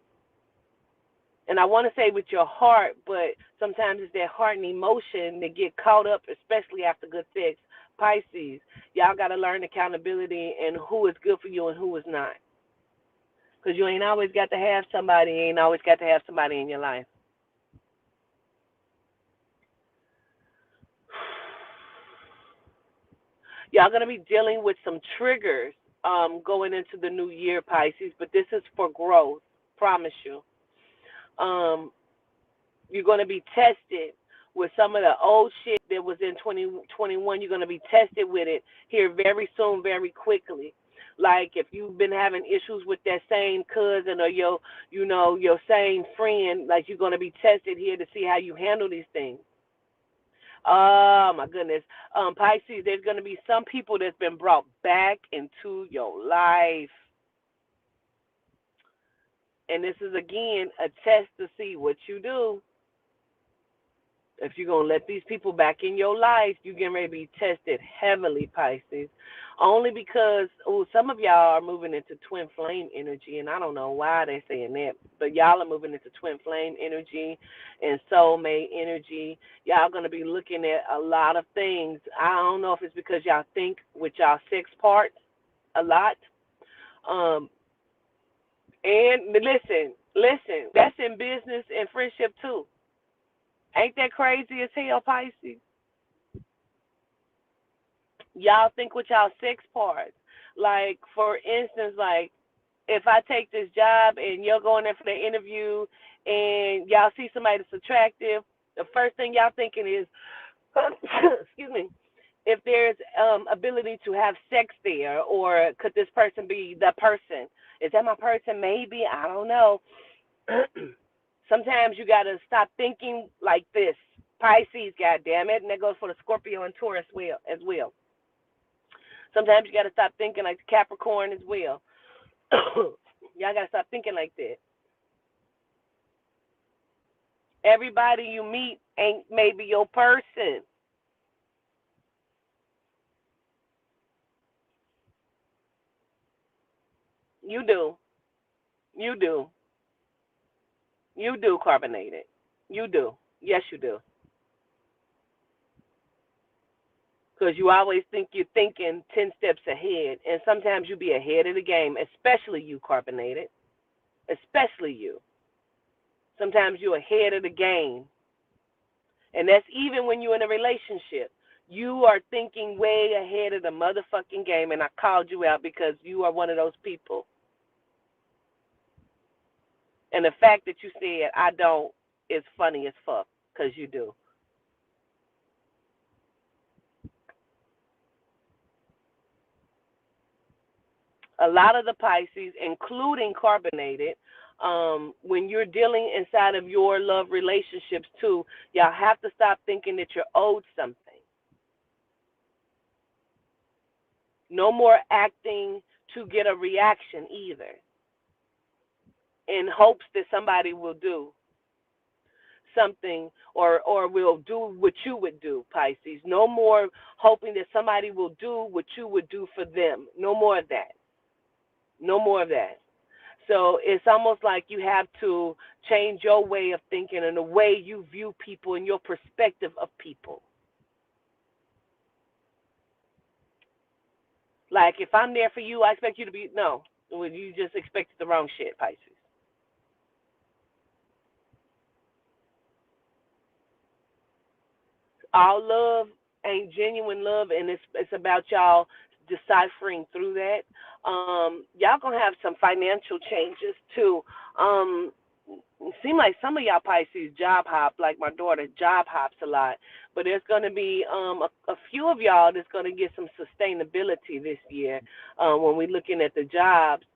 And I want to say with your heart, but sometimes it's that heart and emotion that get caught up, especially after good sex, Pisces, y'all got to learn accountability and who is good for you and who is not. Because you ain't always got to have somebody. You ain't always got to have somebody in your life. Y'all going to be dealing with some triggers going into the new year, Pisces, but this is for growth. Promise you. You're going to be tested with some of the old shit that was in 2021. You're going to be tested with it here very soon, very quickly. Like if you've been having issues with that same cousin or your same friend, like you're going to be tested here to see how you handle these things. Oh my goodness, Pisces, there's going to be some people that's been brought back into your life. And this is, again, a test to see what you do. If you're going to let these people back in your life, you're getting ready to be tested heavily, Pisces. Only because some of y'all are moving into twin flame energy, and I don't know why they're saying that, but y'all are moving into twin flame energy and soulmate energy. Y'all going to be looking at a lot of things. I don't know if it's because y'all think with y'all sex part a lot. And listen, that's in business and friendship too. Ain't that crazy as hell, Pisces? Y'all think with y'all sex parts. Like, for instance, like, if I take this job and you're going there for the interview and y'all see somebody that's attractive, the first thing y'all thinking is, excuse me, if there's ability to have sex there, or could this person be the person? Is that my person? Maybe. I don't know. Sometimes you got to stop thinking like this. Pisces, goddammit, and that goes for the Scorpio and Taurus as well. Sometimes you got to stop thinking like the Capricorn as well. Y'all got to stop thinking like that. Everybody you meet ain't maybe your person. You do. You do. You do, carbonated. You do. Yes, you do. Because you always think you're thinking 10 steps ahead, and sometimes you be ahead of the game, especially you, carbonated. Especially you. Sometimes you're ahead of the game. And that's even when you're in a relationship. You are thinking way ahead of the motherfucking game, and I called you out because you are one of those people. And the fact that you said, I don't, is funny as fuck, because you do. A lot of the Pisces, including carbonated, when you're dealing inside of your love relationships too, y'all have to stop thinking that you're owed something. No more acting to get a reaction either, in hopes that somebody will do something or will do what you would do, Pisces. No more hoping that somebody will do what you would do for them. No more of that. No more of that. So it's almost like you have to change your way of thinking and the way you view people and your perspective of people. Like, if I'm there for you, I expect you to be, no. You just expected the wrong shit, Pisces. All love ain't genuine love, and it's about y'all deciphering through that. Y'all gonna have some financial changes too. It seems like some of y'all Pisces job hop, like my daughter job hops a lot, but there's gonna be a few of y'all that's gonna get some sustainability this year when we're looking at the jobs.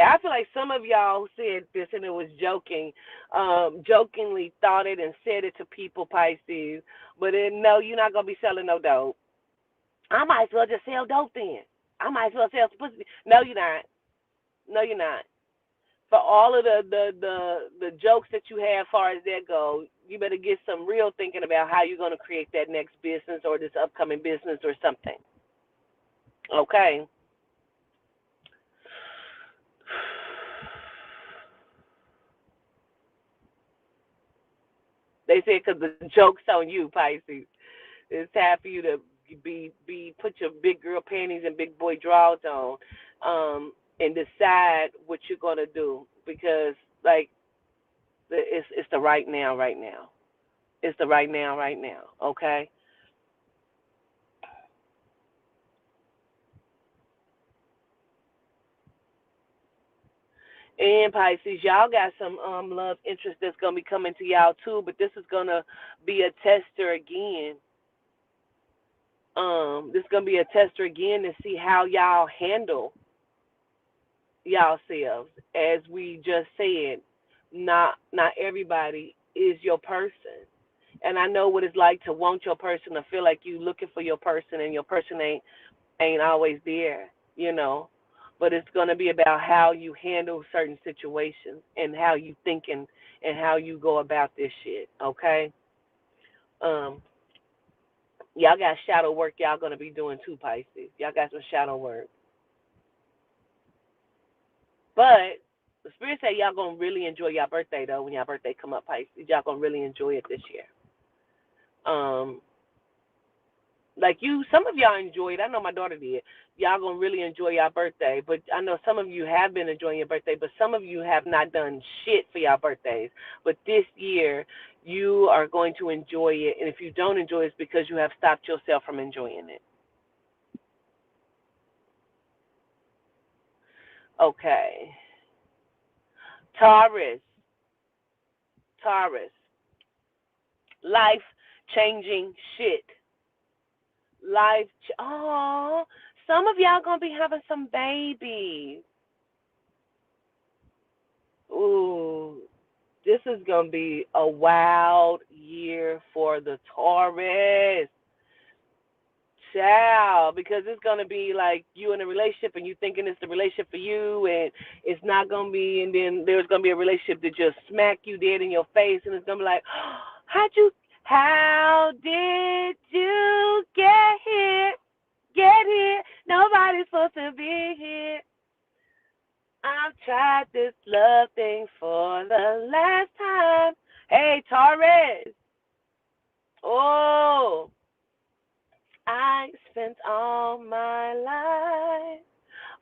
I feel like some of y'all who said this and it was joking, jokingly thought it and said it to people, Pisces, but no, you're not going to be selling no dope. I might as well just sell dope then. I might as well sell some pussy. No, you're not. No, you're not. For all of the jokes that you have as far as that go, you better get some real thinking about how you're going to create that next business or this upcoming business or something. Okay? They said because the joke's on you, Pisces. It's time for you to put your big girl panties and big boy drawers on, and decide what you're gonna do because like it's the right now, right now. It's the right now, right now. Okay. And Pisces, y'all got some love interest that's gonna be coming to y'all too, but this is gonna be a tester again. This is gonna be a tester again to see how y'all handle y'all selves. As we just said, not everybody is your person. And I know what it's like to want your person, to feel like you looking for your person and your person ain't always there, you know. But it's gonna be about how you handle certain situations and how you think and how you go about this shit, okay? Um, y'all got shadow work y'all gonna be doing too, Pisces. Y'all got some shadow work. But the spirit say y'all gonna really enjoy y'all birthday though when y'all birthday come up, Pisces. Y'all gonna really enjoy it this year. Um, like you, some of y'all enjoyed. I know my daughter did. Y'all gonna really enjoy y'all birthday. But I know some of you have been enjoying your birthday, but some of you have not done shit for y'all birthdays. But this year, you are going to enjoy it. And if you don't enjoy it, it's because you have stopped yourself from enjoying it. Okay. Taurus. Taurus. Life changing shit. Oh, some of y'all gonna be having some babies. Ooh, this is gonna be a wild year for the Taurus. Child, because it's gonna be like you in a relationship and you thinking it's the relationship for you and it's not gonna be, and then there's gonna be a relationship that just smack you dead in your face and it's gonna be like, how did you get here? Get here. Nobody's supposed to be here. I've tried this love thing for the last time. Hey, Taurus. Oh, I spent all my life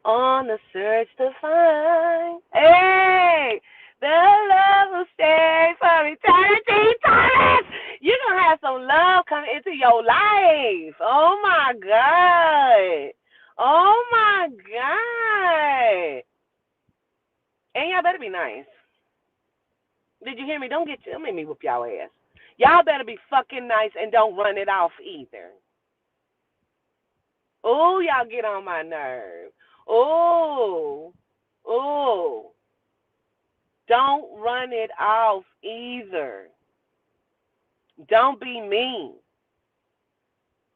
on the search to find. Hey, the love will stay for eternity, Taurus. You're going to have some love come into your life. Oh, my God. Oh, my God. And y'all better be nice. Did you hear me? Don't make me whoop y'all ass. Y'all better be fucking nice and don't run it off either. Oh, y'all get on my nerve. Oh, oh. Don't run it off either. Don't be mean.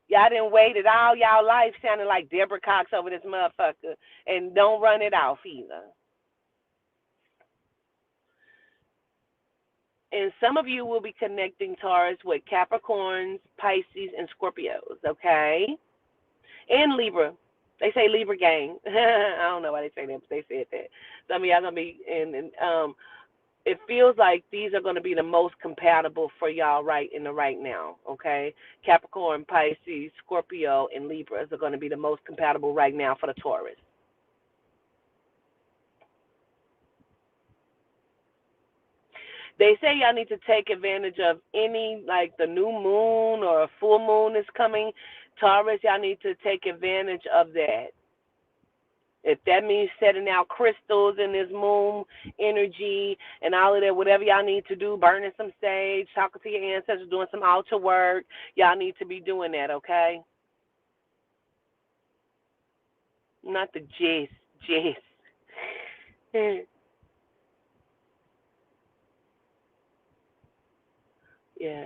Y'all didn't wait it all y'all life sounding like Deborah Cox over this motherfucker, and don't run it off either. And some of you will be connecting Taurus with Capricorns, Pisces, and Scorpios, okay? And Libra. They say Libra gang. I don't know why they say that, but they said that. Some of y'all going to be it feels like these are going to be the most compatible for y'all right now, okay? Capricorn, Pisces, Scorpio, and Libras are going to be the most compatible right now for the Taurus. They say y'all need to take advantage of any, like the new moon or a full moon is coming. Taurus, y'all need to take advantage of that. If that means setting out crystals in this moon energy and all of that, whatever y'all need to do, burning some sage, talking to your ancestors, doing some altar work, y'all need to be doing that, okay? Not the jizz. Yeah.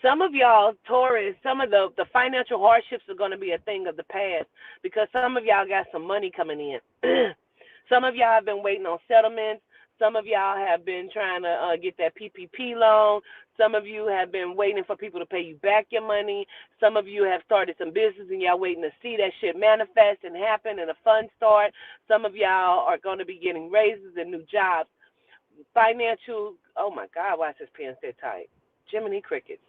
Some of y'all, Taurus, some of the financial hardships are going to be a thing of the past because some of y'all got some money coming in. Some of y'all have been waiting on settlements. Some of y'all have been trying to get that PPP loan. Some of you have been waiting for people to pay you back your money. Some of you have started some business and y'all waiting to see that shit manifest and happen and a fund start. Some of y'all are going to be getting raises and new jobs. financial. Oh my God, why is this pen so tight? Jiminy Crickets.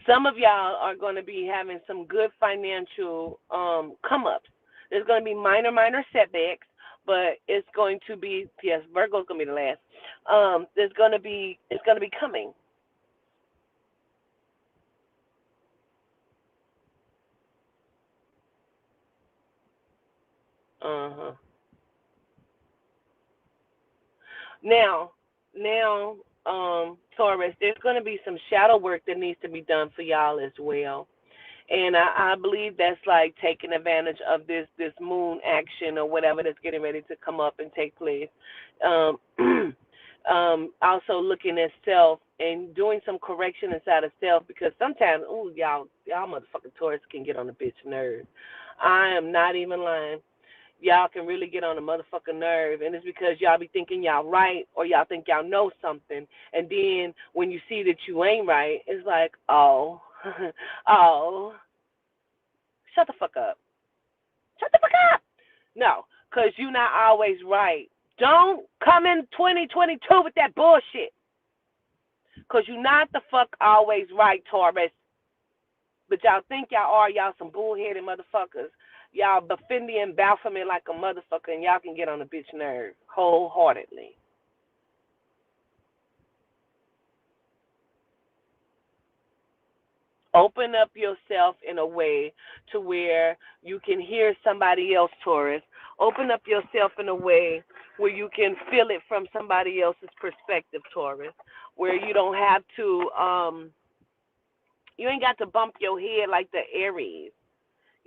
Some of y'all are going to be having some good financial come ups. There's going to be minor setbacks, but it's going to be, yes, Virgo's going to be the last. It's going to be coming. Uh-huh. Now, now, Taurus, there's going to be some shadow work that needs to be done for y'all as well. And I believe that's like taking advantage of this moon action or whatever that's getting ready to come up and take place. Um, also looking at self and doing some correction inside of self because sometimes, ooh, y'all motherfucking Taurus can get on the bitch nerve. I am not even lying. Y'all can really get on a motherfucking nerve, and it's because y'all be thinking y'all right or y'all think y'all know something, and then when you see that you ain't right, it's like, oh, oh, shut the fuck up. Shut the fuck up. No, because you're not always right. Don't come in 2022 with that bullshit, because you're not the fuck always right, Taurus. But y'all think y'all are. Y'all some bullheaded motherfuckers. Y'all Bafindi and Baphomet like a motherfucker, and y'all can get on a bitch nerve wholeheartedly. Open up yourself in a way to where you can hear somebody else, Taurus. Open up yourself in a way where you can feel it from somebody else's perspective, Taurus. Where you don't have to, you ain't got to bump your head like the Aries.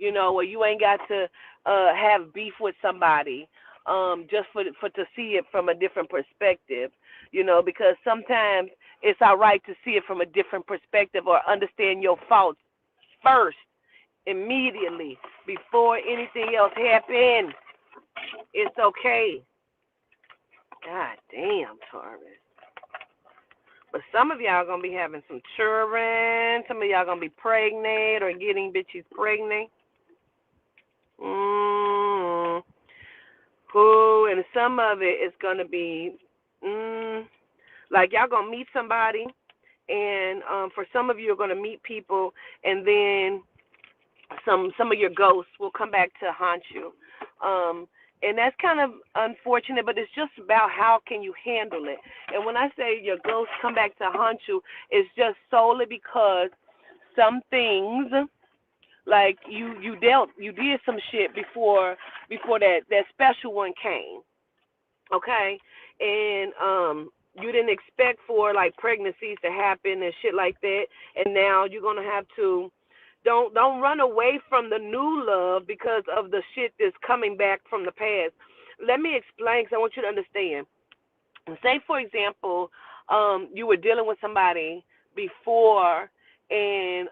Or you ain't got to have beef with somebody just for to see it from a different perspective, because sometimes it's all right to see it from a different perspective or understand your faults first, immediately, before anything else happens. It's okay. God damn, Taurus. But some of y'all going to be having some children. Some of y'all going to be pregnant or getting bitches pregnant. And some of it is going to be, like y'all going to meet somebody, and for some of you are going to meet people, and then some of your ghosts will come back to haunt you. And that's kind of unfortunate, but it's just about how can you handle it. And when I say your ghosts come back to haunt you, it's just solely because some things, like you did some shit before that special one came, okay? And you didn't expect for like pregnancies to happen and shit like that, and now you're gonna have to don't run away from the new love because of the shit that's coming back from the past. Let me explain, because I want you to understand. Say, for example, you were dealing with somebody before, and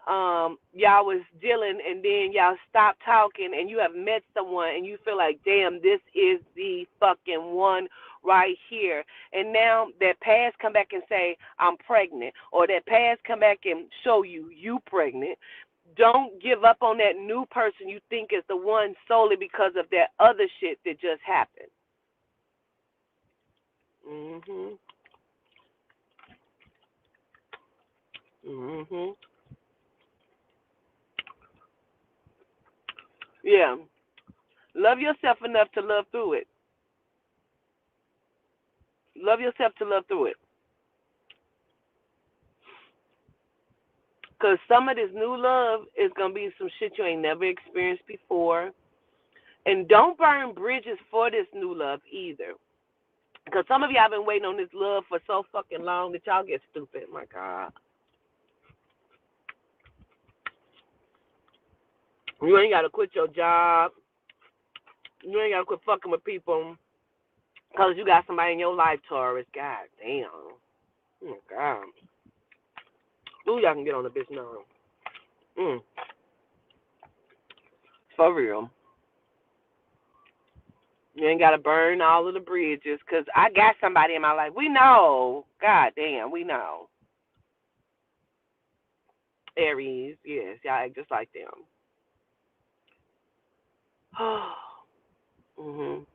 y'all was dealing, and then y'all stopped talking, and you have met someone, and you feel like, damn, this is the fucking one right here. And now that past come back and say, I'm pregnant, or that past come back and show you pregnant. Don't give up on that new person you think is the one solely because of that other shit that just happened. Mhm. Mhm. Yeah. Love yourself enough to love through it. Love yourself to love through it. Because some of this new love is going to be some shit you ain't never experienced before. And don't burn bridges for this new love either. Because some of y'all been waiting on this love for so fucking long that y'all get stupid. My God. You ain't got to quit your job. You ain't got to quit fucking with people because you got somebody in your life, Taurus. God damn. Oh, my God. Ooh, y'all can get on the bitch now. Mm, for real. You ain't got to burn all of the bridges because I got somebody in my life. We know. God damn, we know. Aries, yes, y'all act just like them. Mhm.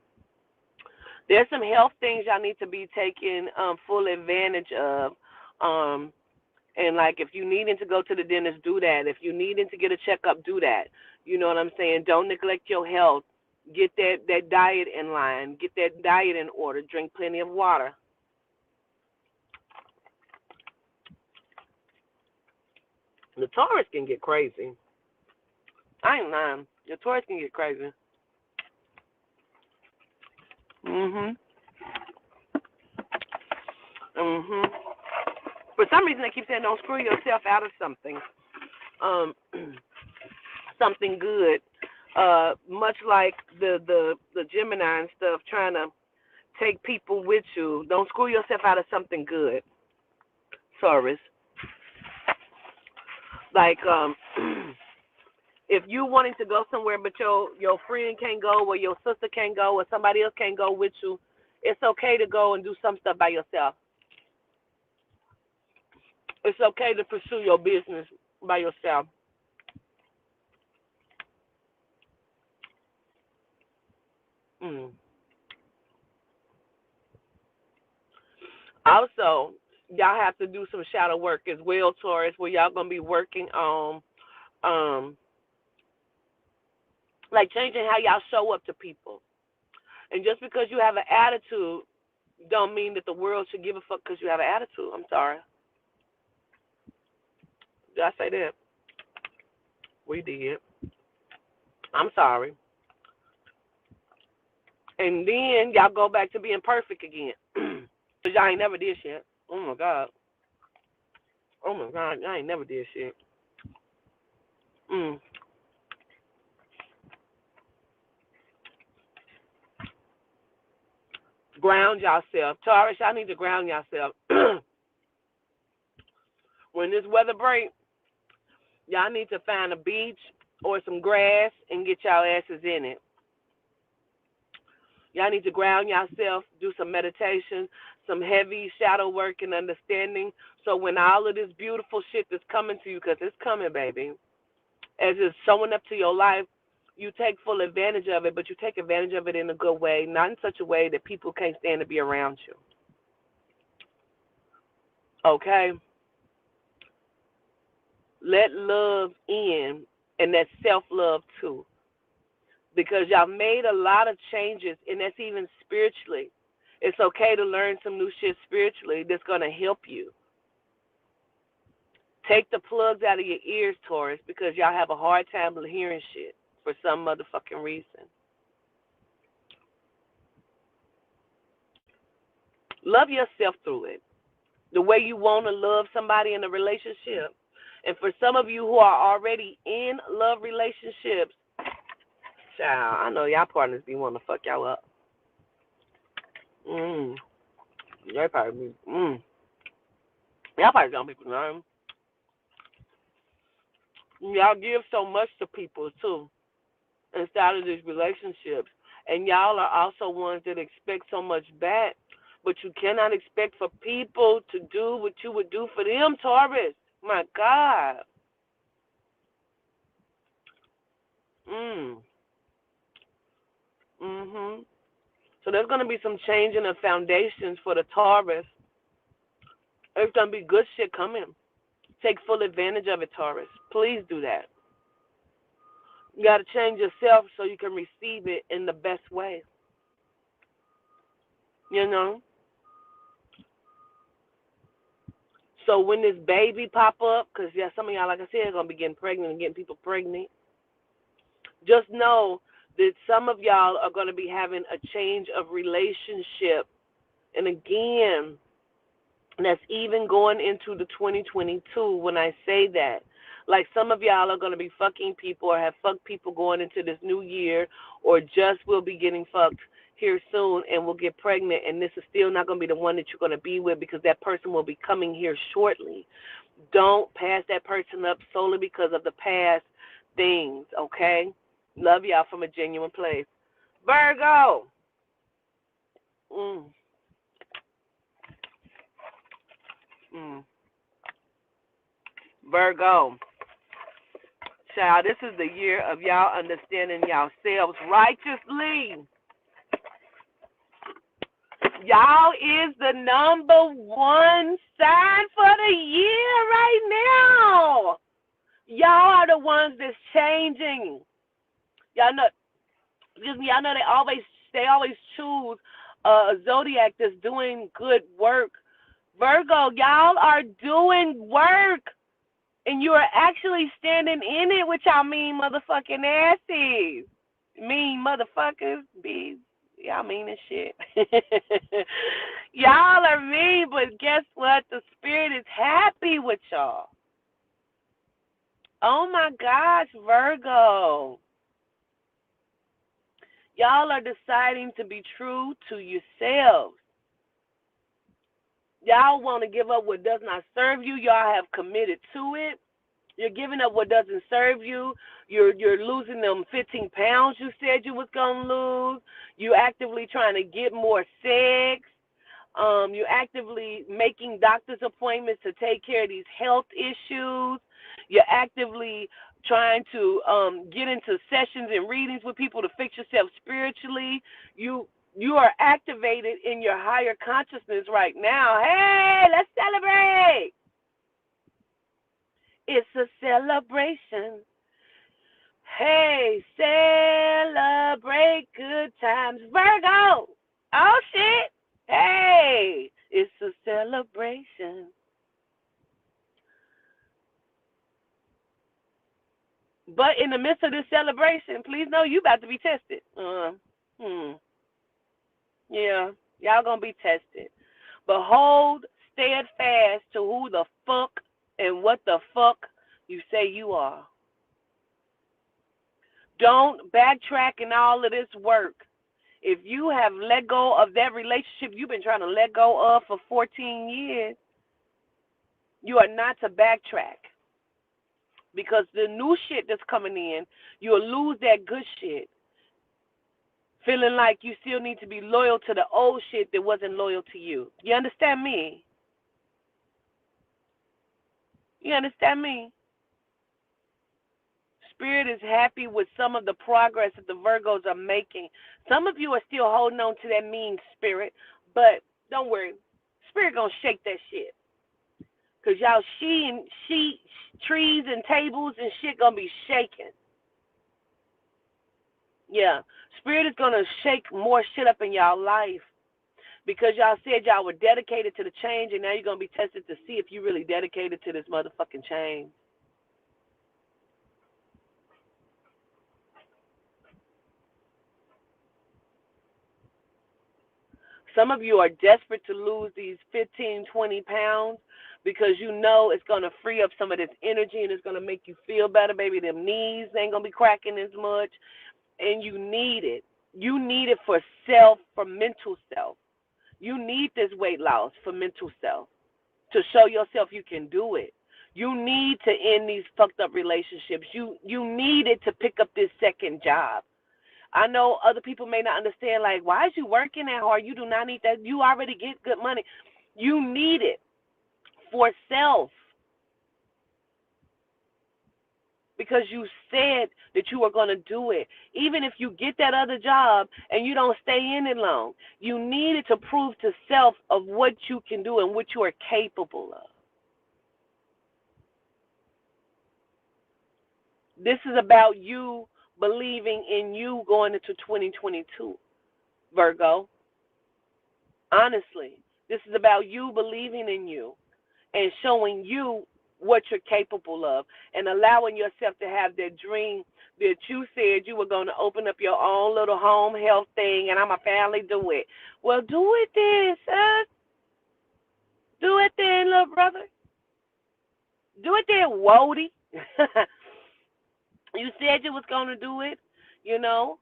There's some health things y'all need to be taking full advantage of. And like if you needing to go to the dentist, do that. If you needing to get a checkup, do that. You know what I'm saying? Don't neglect your health. Get that diet in line. Get that diet in order. Drink plenty of water. The Taurus can get crazy. I ain't lying. The Taurus can get crazy. Mhm. Mhm. For some reason, they keep saying don't screw yourself out of something. Um, something good. Much like the Gemini and stuff, trying to take people with you. Don't screw yourself out of something good, Taurus. Like if you wanting to go somewhere, but your friend can't go, or your sister can't go, or somebody else can't go with you, it's okay to go and do some stuff by yourself. It's okay to pursue your business by yourself. Mm. Also, y'all have to do some shadow work as well, Taurus, where y'all gonna be working on um like changing how y'all show up to people. And just because you have an attitude don't mean that the world should give a fuck because you have an attitude. I'm sorry. Did I say that? We did. I'm sorry. And then y'all go back to being perfect again. Because y'all ain't never did shit. Oh my God. Oh my God. Y'all ain't never did shit. Mm. Ground yourself. Taurus, y'all need to ground yourself. When this weather breaks, y'all need to find a beach or some grass and get y'all asses in it. Y'all need to ground yourself, do some meditation, some heavy shadow work and understanding. So when all of this beautiful shit that's coming to you, because it's coming, baby, as it's showing up to your life, you take full advantage of it, but you take advantage of it in a good way, not in such a way that people can't stand to be around you. Okay? Let love in, and that's self-love too. Because y'all made a lot of changes, and that's even spiritually. It's okay to learn some new shit spiritually that's going to help you. Take the plugs out of your ears, Taurus, because y'all have a hard time hearing shit for some motherfucking reason. Love yourself through it. The way you want to love somebody in a relationship. And for some of you who are already in love relationships, child, I know y'all partners be wanting to fuck y'all up. They probably be, y'all probably don't people know. Y'all give so much to people too inside of these relationships. And y'all are also ones that expect so much back. But you cannot expect for people to do what you would do for them, Taurus. My God. Mhm. So there's going to be some change in the foundations for the Taurus. There's going to be good shit coming. Take full advantage of it, Taurus. Please do that. You got to change yourself so you can receive it in the best way. You know? So when this baby pop up, because yeah, some of y'all, like I said, are going to be getting pregnant and getting people pregnant, just know that some of y'all are going to be having a change of relationship. And again, that's even going into the 2022 when I say that. Like some of y'all are going to be fucking people or have fucked people going into this new year or just will be getting fucked here soon and will get pregnant, and this is still not going to be the one that you're going to be with because that person will be coming here shortly. Don't pass that person up solely because of the past things, okay? Love y'all from a genuine place. Virgo. Mm. Mm. Virgo. Child, this is the year of y'all understanding yourselves righteously. Y'all is the number one sign for the year right now. Y'all are the ones that's changing. Y'all know, excuse me, y'all know they always choose a zodiac that's doing good work. Virgo, y'all are doing work. And you are actually standing in it with y'all mean motherfucking asses. Mean motherfuckers, be y'all mean as shit. Y'all are mean, but guess what? The spirit is happy with y'all. Oh my gosh, Virgo. Y'all are deciding to be true to yourselves. Y'all want to give up what does not serve you. Y'all have committed to it. You're giving up what doesn't serve you. You're losing them 15 pounds you said you was going to lose. You're actively trying to get more sex. You're actively making doctor's appointments to take care of these health issues. You're actively trying to get into sessions and readings with people to fix yourself spiritually. You are activated in your higher consciousness right now. Hey, let's celebrate. It's a celebration. Hey, celebrate good times. Virgo. Oh, shit. Hey, it's a celebration. But in the midst of this celebration, please know you about to be tested. Yeah, y'all gonna be tested. But hold steadfast to who the fuck and what the fuck you say you are. Don't backtrack in all of this work. If you have let go of that relationship you've been trying to let go of for 14 years, you are not to backtrack. Because the new shit that's coming in, you'll lose that good shit. Feeling like you still need to be loyal to the old shit that wasn't loyal to you. You understand me? You understand me? Spirit is happy with some of the progress that the Virgos are making. Some of you are still holding on to that mean spirit, but don't worry. Spirit gonna shake that shit. Cause y'all trees and tables and shit gonna be shaking. Yeah. Spirit is gonna shake more shit up in y'all life. Because y'all said y'all were dedicated to the change, and now you're gonna be tested to see if you really dedicated to this motherfucking change. Some of you are desperate to lose these 15, 20 pounds because you know it's going to free up some of this energy and it's going to make you feel better, baby. Them knees ain't going to be cracking as much, and you need it. You need it for self, for mental self. You need this weight loss for mental self to show yourself you can do it. You need to end these fucked up relationships. You need it to pick up this second job. I know other people may not understand, like, why is you working that hard? You do not need that. You already get good money. You need it for self because you said that you were going to do it. Even if you get that other job and you don't stay in it long, you need it to prove to self of what you can do and what you are capable of. This is about you believing in you going into 2022, Virgo. Honestly, this is about you believing in you and showing you what you're capable of and allowing yourself to have that dream that you said you were going to open up your own little home health thing and I'm going to finally do it. Well, do it then, sis. Do it then, little brother. Do it then, Wody. You said you was going to do it, you know.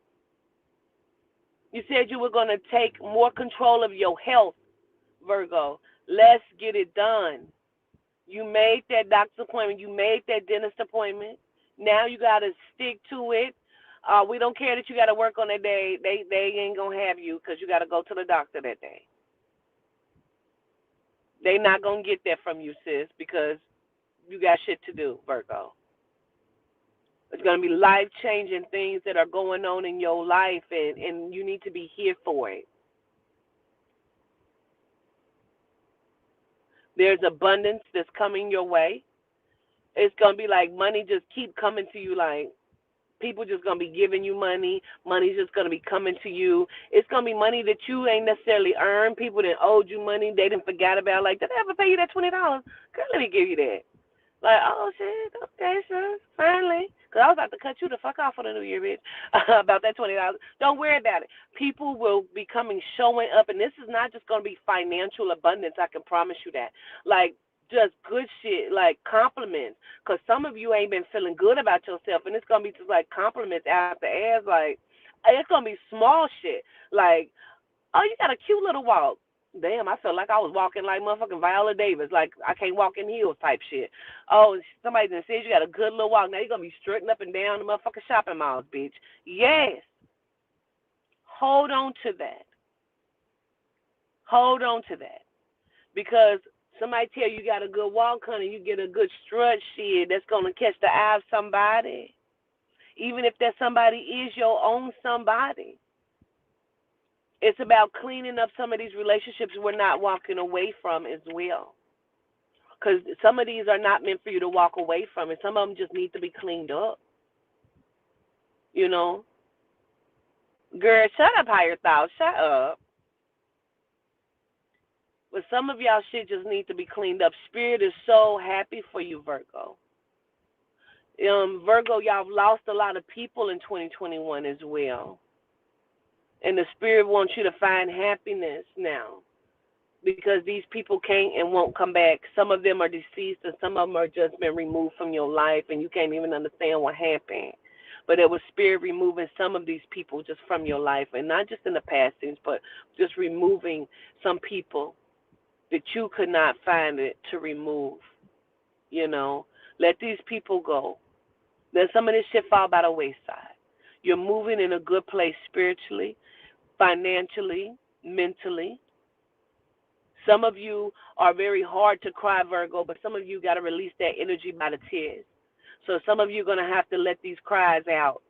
You said you were going to take more control of your health, Virgo. Let's get it done. You made that doctor's appointment. You made that dentist appointment. Now you got to stick to it. We don't care that you got to work on that day. They ain't going to have you because you got to go to the doctor that day. They not going to get that from you, sis, because you got shit to do, Virgo. It's going to be life-changing things that are going on in your life, and you need to be here for it. There's abundance that's coming your way. It's going to be like money just keep coming to you, like people just going to be giving you money. Money's just going to be coming to you. It's going to be money that you ain't necessarily earned. People that owed you money, they didn't forget about. Like, did I ever pay you that $20? Girl, let me give you that. Like, oh, shit, okay, sure, finally. Because I was about to cut you the fuck off for the New Year, bitch, about that $20. Don't worry about it. People will be coming, showing up, and this is not just going to be financial abundance. I can promise you that. Like, just good shit, like compliments. Because some of you ain't been feeling good about yourself, and it's going to be just like compliments out the ass. Like, it's going to be small shit. Like, oh, you got a cute little walk. Damn, I felt like I was walking like motherfucking Viola Davis, like I can't walk in heels type shit. Oh, somebody done said you got a good little walk. Now you're going to be strutting up and down the motherfucking shopping malls, bitch. Yes. Hold on to that. Hold on to that. Because somebody tell you got a good walk, honey, you get a good strut shit that's going to catch the eye of somebody. Even if that somebody is your own somebody. It's about cleaning up some of these relationships we're not walking away from as well. Because some of these are not meant for you to walk away from, and some of them just need to be cleaned up. You know? Girl, shut up, higher thoughts. Shut up. But some of y'all shit just need to be cleaned up. Spirit is so happy for you, Virgo. Virgo, y'all have lost a lot of people in 2021 as well. And the Spirit wants you to find happiness now. Because these people can't and won't come back. Some of them are deceased and some of them are just been removed from your life and you can't even understand what happened. But it was Spirit removing some of these people just from your life, and not just in the past things, but just removing some people that you could not find it to remove. You know, let these people go. Let some of this shit fall by the wayside. You're moving in a good place spiritually, financially, mentally. Some of you are very hard to cry, Virgo, but some of you got to release that energy by the tears. So some of you are going to have to let these cries out.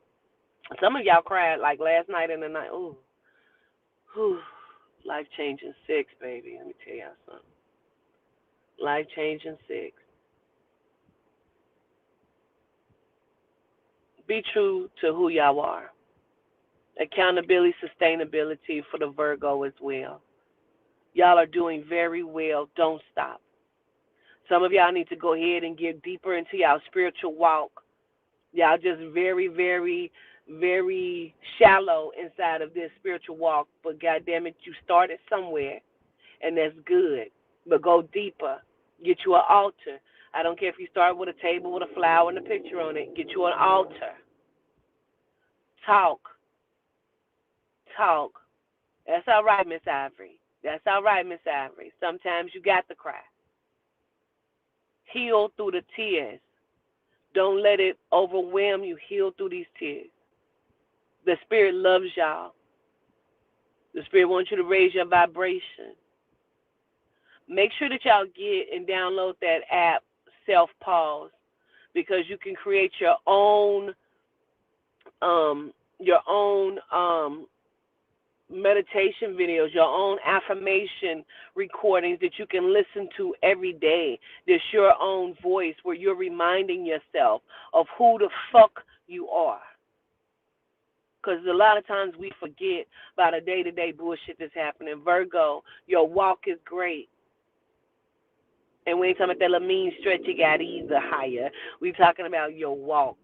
Some of y'all cried like last night and the night. Ooh, whew, life-changing sex, baby. Let me tell y'all something. Life-changing sex. Be true to who y'all are. Accountability, sustainability for the Virgo as well. Y'all are doing very well. Don't stop. Some of y'all need to go ahead and get deeper into y'all spiritual walk. Y'all just very, very, very shallow inside of this spiritual walk. But goddamn it, you started somewhere, and that's good. But go deeper. Get you an altar. I don't care if you start with a table with a flower and a picture on it. Get you an altar. Talk. Talk. That's all right, Miss Ivory. That's all right, Miss Ivory. Sometimes you got to cry. Heal through the tears. Don't let it overwhelm you. Heal through these tears. The Spirit loves y'all. The Spirit wants you to raise your vibration. Make sure that y'all get and download that app, Self Pause, because you can create your own meditation videos, your own affirmation recordings that you can listen to every day. There's your own voice where you're reminding yourself of who the fuck you are. Because a lot of times we forget about the day-to-day bullshit that's happening. Virgo, your walk is great. And we ain't talking about that little mean stretch you got either higher. We talking about your walk,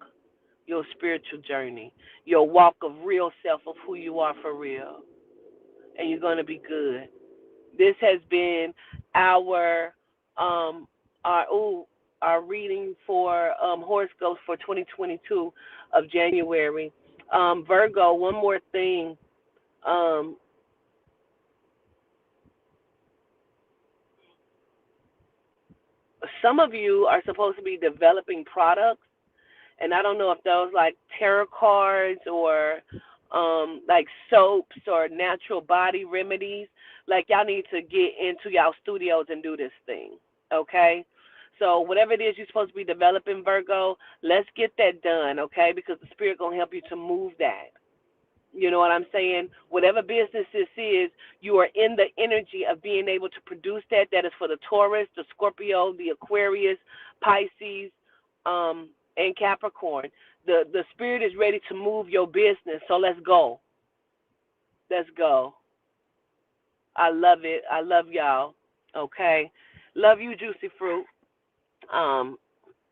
your spiritual journey, your walk of real self, of who you are for real. And you're going to be good. This has been our reading for horoscopes for 2022 of January. Virgo, one more thing. Some of you are supposed to be developing products, and I don't know if those like tarot cards or like soaps or natural body remedies. Like y'all need to get into y'all studios and do this thing, okay? So whatever it is you're supposed to be developing, Virgo, let's get that done, okay? Because the Spirit going to help you to move that, You know what I'm saying? Whatever business this is, you are in the energy of being able to produce that. That is for the Taurus, the Scorpio, the Aquarius, Pisces, and Capricorn. The spirit is ready to move your business. So let's go. Let's go. I love it. I love y'all. Okay. Love you, Juicy Fruit. Um,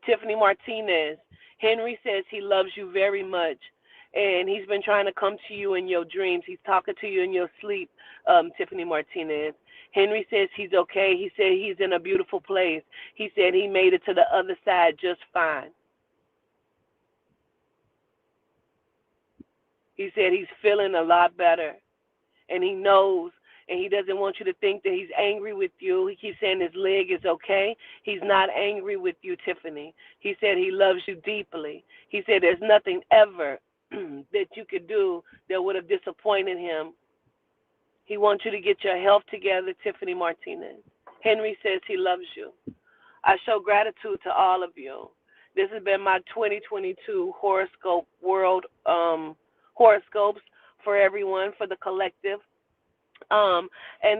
Tiffany Martinez. Henry says he loves you very much, and he's been trying to come to you in your dreams. He's talking to you in your sleep, Tiffany Martinez. Henry says he's okay. He said he's in a beautiful place. He said he made it to the other side just fine. He said he's feeling a lot better, and he knows, and he doesn't want you to think that he's angry with you. He keeps saying his leg is okay. He's not angry with you, Tiffany. He said he loves you deeply. He said there's nothing ever that you could do that would have disappointed him. He wants you to get your health together, Tiffany Martinez. Henry says he loves you. I show gratitude to all of you. This has been my 2022 horoscope world horoscopes for everyone, for the collective. And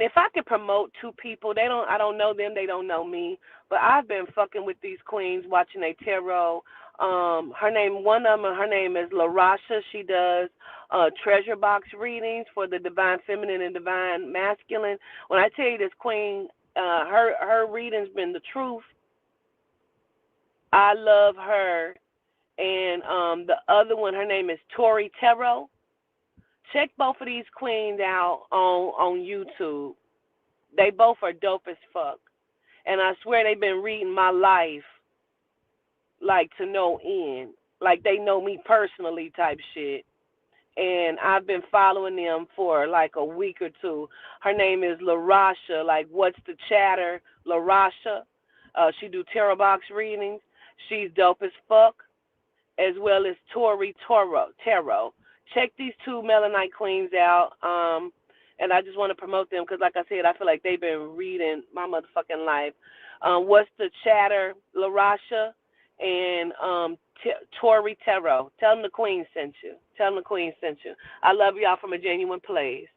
if I could promote two people, I don't know them, they don't know me, but I've been fucking with these queens, watching their tarot. One of them, her name is LaRasha. She does treasure box readings for the divine feminine and divine masculine. When I tell you this queen, her reading's been the truth. I love her. And the other one, her name is Tori Tarot. Check both of these queens out on YouTube. They both are dope as fuck. And I swear they've been reading my life like to no end. Like they know me personally type shit. And I've been following them for like a week or two. Her name is LaRasha, like what's the chatter, LaRasha. She do tarot box readings. She's dope as fuck. As well as Tori Tarot. Check these two Melanite queens out. And I just want to promote them because, like I said, I feel like they've been reading my motherfucking life. What's the chatter, LaRasha and Tori Tarot. Tell them the queen sent you. Tell them the queen sent you. I love y'all from a genuine place.